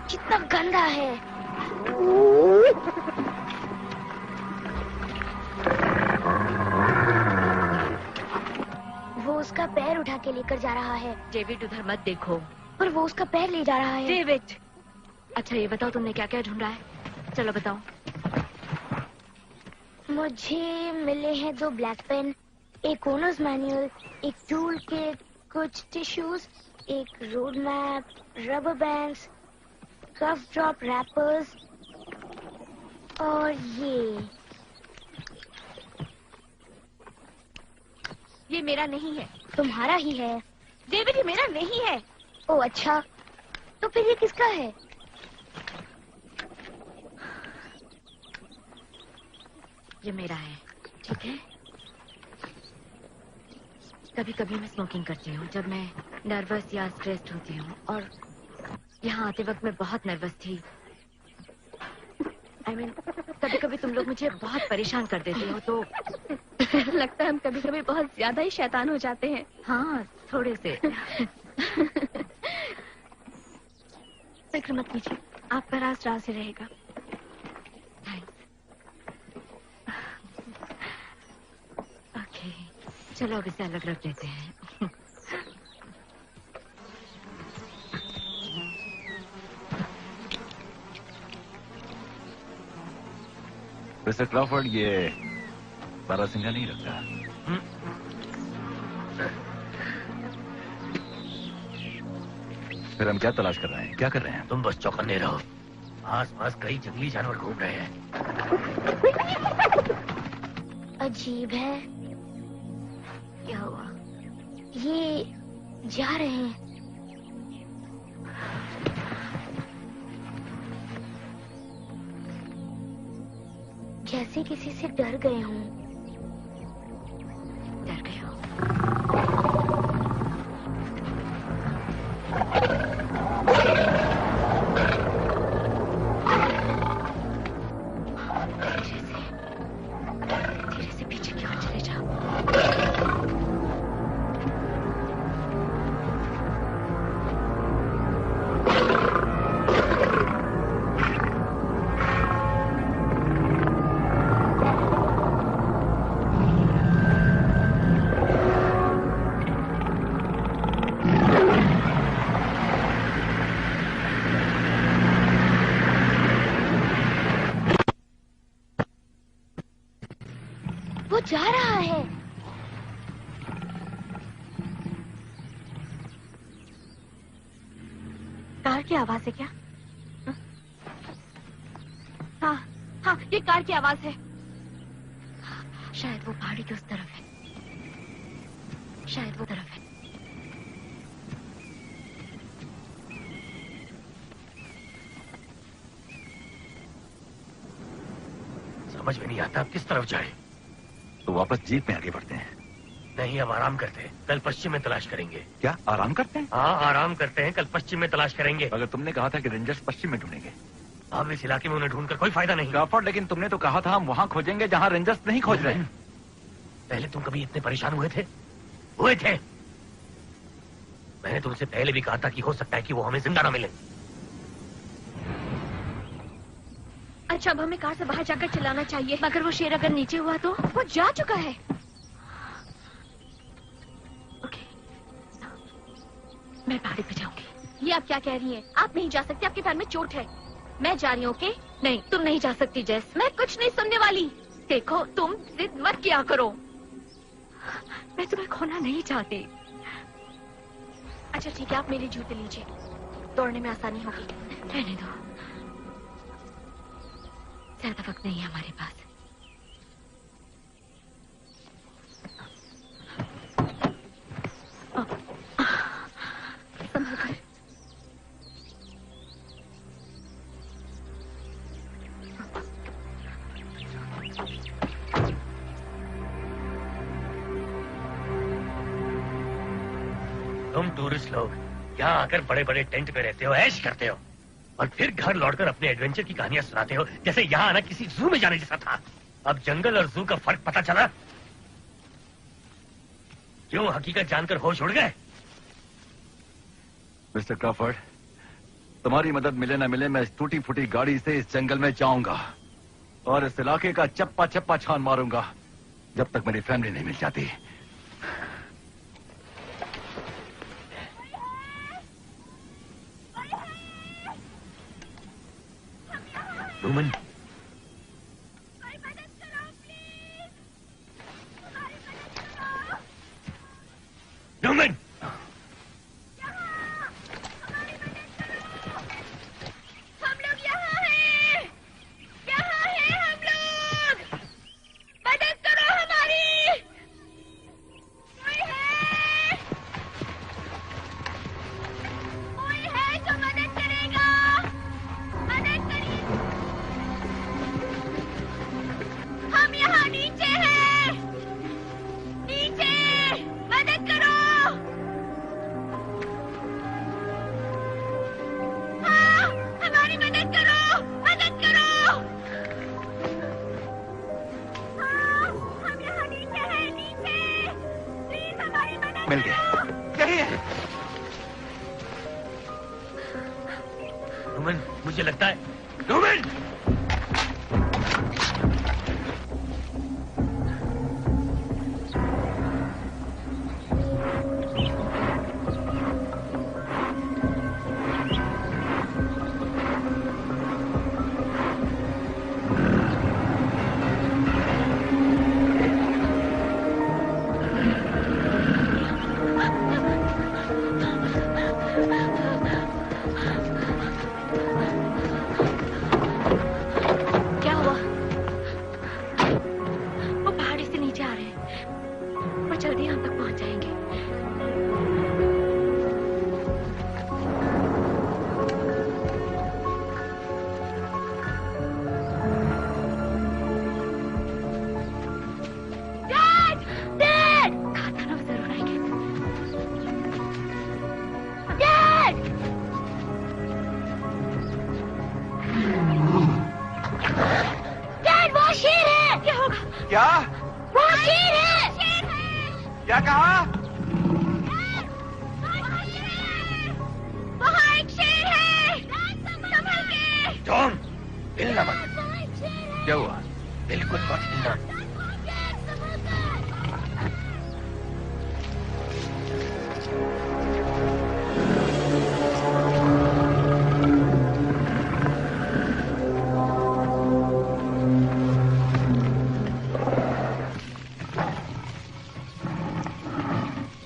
कितना गंदा है। वो उसका पैर उठा के लेकर जा रहा है। डेविड उधर मत देखो। पर वो उसका पैर ले जा रहा है। डेविड। अच्छा ये बताओ तुमने क्या क्या ढूंढा है? चलो बताओ। मुझे मिले हैं 2 ब्लैक पेन, एक ओनर्स मैनुअल, एक टूल किट, कुछ टिश्यूज, एक रोड मैप, रबर बैंड्स, कफ ड्रॉप रैपर्स और ये मेरा नहीं है। तुम्हारा ही है। डेविड ये मेरा नहीं है। ओ अच्छा, तो फिर ये किसका है? ये मेरा है, ठीक है? कभी कभी मैं स्मोकिंग करती हूँ जब मैं नर्वस या स्ट्रेस्ड होती हूँ, और यहाँ आते वक्त मैं बहुत नर्वस थी। कभी कभी तुम लोग मुझे बहुत परेशान कर देते हो तो लगता है हम कभी कभी बहुत ज्यादा ही शैतान हो जाते हैं। हाँ, थोड़े से। फिक्र मत कीजिए, आपका राज राज ही रहेगा। ओके, चलो अब इसे अलग रख देते हैं। मिस्टर क्रॉफर्ड, ये बारासिंगा नहीं लगता। फिर हम क्या तलाश कर रहे हैं, क्या कर रहे हैं? तुम बस चौकन्ने रहो। आसपास कई जंगली जानवर घूम रहे हैं। अजीब है। क्या हुआ? ये जा रहे हैं। जैसे किसी से डर गए हों। डर गए हो? धीरे से पीछे की ओर चले जाओ। वो जा रहा है। कार की आवाज है क्या? हाँ हाँ, ये कार की आवाज है। शायद वो पहाड़ी के उस तरफ है। शायद वो तरफ है। समझ में नहीं आता अब किस तरफ जाए। तो वापस जीप में आगे बढ़ते हैं। नहीं, अब आराम करते हैं, कल पश्चिम में तलाश करेंगे। क्या आराम करते हैं? हाँ, आराम करते हैं, कल पश्चिम में तलाश करेंगे। अगर तुमने कहा था कि रेंजर्स पश्चिम में ढूंढेंगे। अब इस इलाके में उन्हें ढूंढकर कोई फायदा नहीं। क्रॉफर्ड, लेकिन तुमने तो कहा था हम वहां खोजेंगे जहां रेंजर्स नहीं खोज रहे हैं। पहले तुम कभी इतने परेशान हुए थे? मैंने तुमसे पहले भी कहा था कि हो सकता है कि वो हमें जिंदा ना मिले। अच्छा, अब हमें कार से बाहर जाकर चिल्लाना चाहिए। मगर वो शेर अगर नीचे हुआ तो? वो जा चुका है। ओके, मैं पहाड़ी पे जाऊंगी। ये आप क्या कह रही हैं? आप नहीं जा सकती, आपके पैर में चोट है। मैं जा रही हूँ। ओके? नहीं, तुम नहीं जा सकती जेस। मैं कुछ नहीं सुनने वाली। देखो, तुम जिद मत किया करो। मैं तुम्हें खोना नहीं चाहती। अच्छा ठीक है, आप मेरे जूते लीजिए, दौड़ने में आसानी होगी। रहने दो, ज्यादा वक्त नहीं है हमारे पास। संभल कर। तुम टूरिस्ट लोग यहाँ आकर बड़े बड़े टेंट में रहते हो, ऐश करते हो, और फिर घर लौटकर अपने एडवेंचर की कहानियां सुनाते हो जैसे यहाँ आना किसी जू में जाने जैसा था। अब जंगल और जू का फर्क पता चला? क्यों हकीकत जानकर होश उड़ गए? मिस्टर क्रॉफर्ड, तुम्हारी मदद मिले ना मिले, मैं इस टूटी फूटी गाड़ी से इस जंगल में जाऊंगा और इस इलाके का चप्पा चप्पा छान मारूंगा जब तक मेरी फैमिली नहीं मिल जाती। रोमन, रोमन, हम लोग यहाँ हैं, यहाँ हैं हम लोग, मदद करो हमारी। कोई है जो मदद करेगा? मदद करिए। मिल गया। यही है। रोमन, मुझे लगता है रोमन!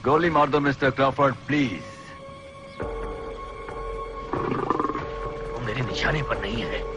गोली मार दो मिस्टर क्रॉफर्ड, प्लीज। वो मेरे निशाने पर नहीं है।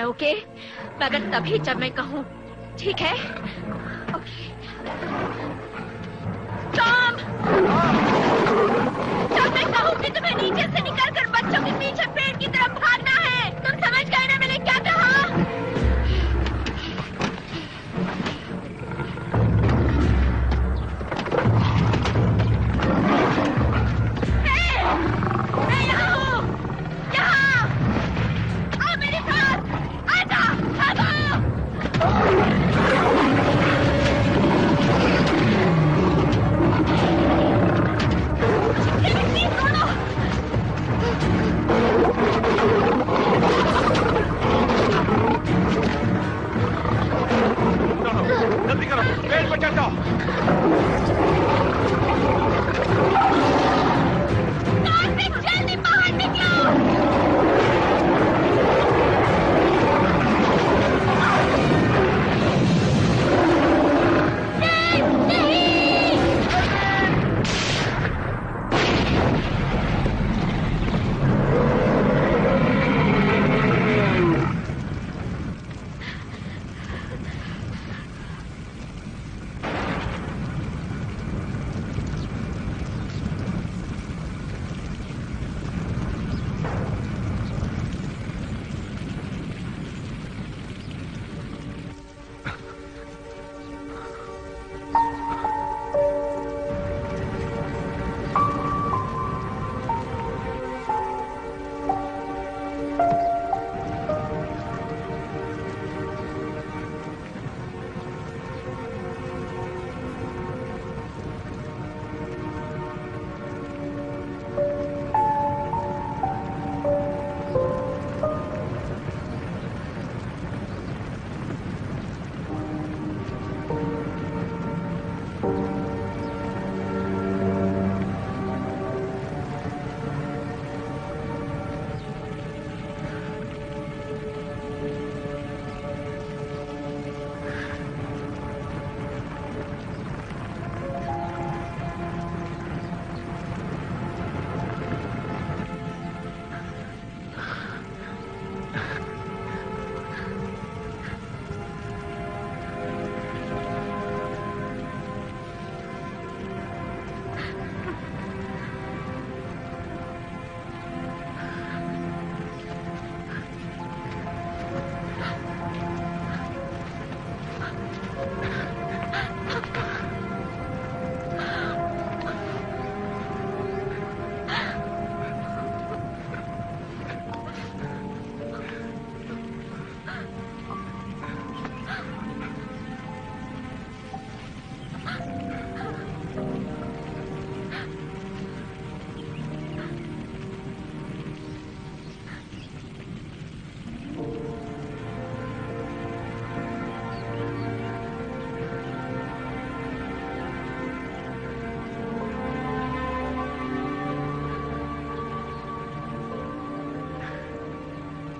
ओके, मगर तभी जब मैं कहूँ, ठीक है? ओके। टॉम! जब मैं कहूँ कि तुम्हें नीचे से निकलकर बच्चों के पीछे पेड़ की तरफ भागना है, तुम समझ गए ना मैंने क्या कहा?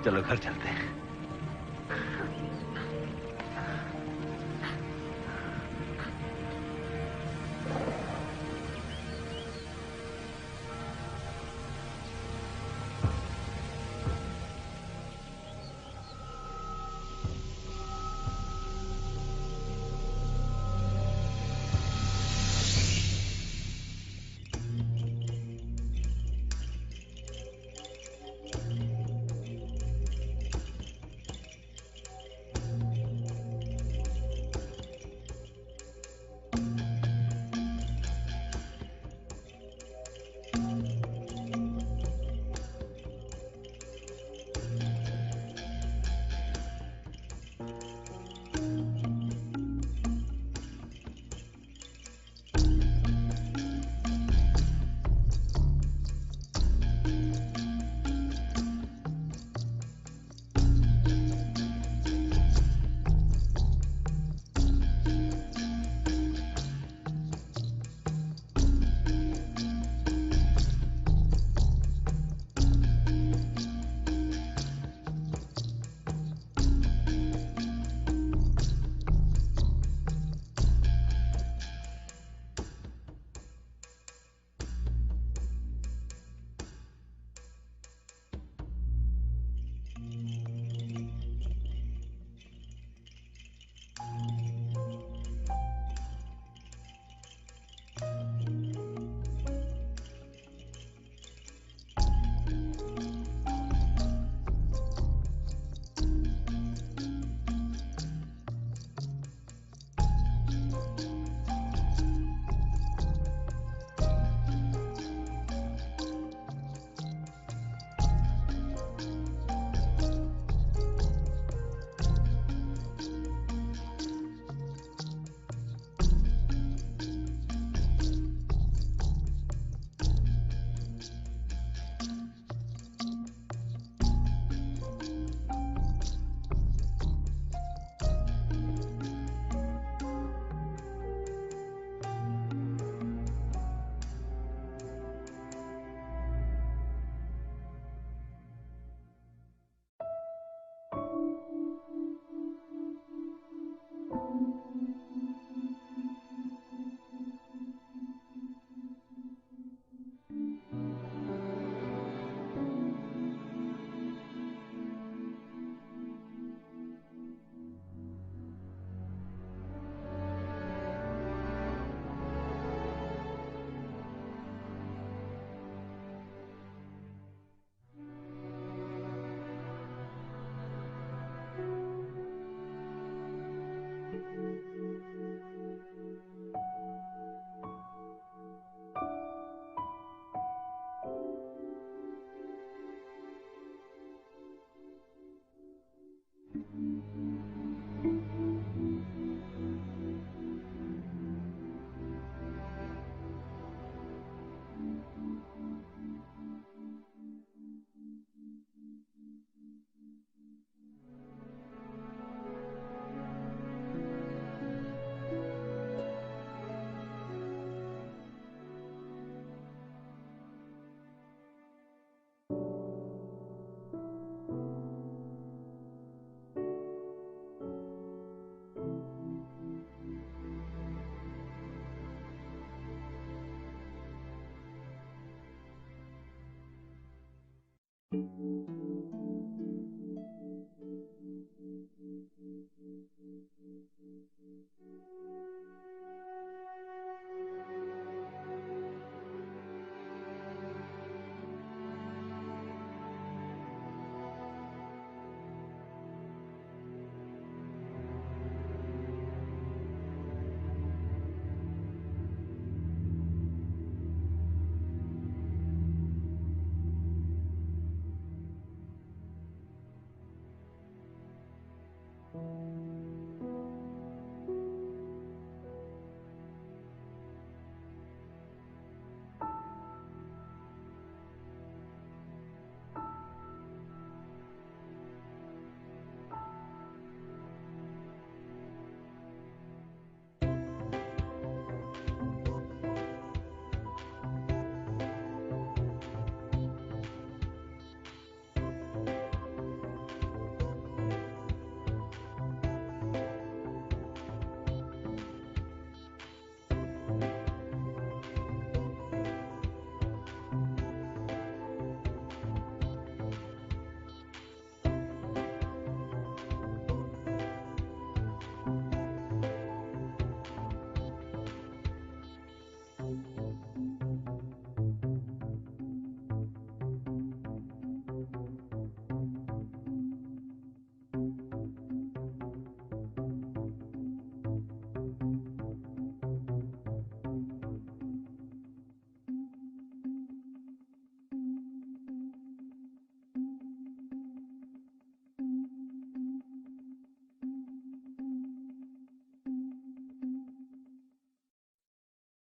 चलो घर चलते हैं।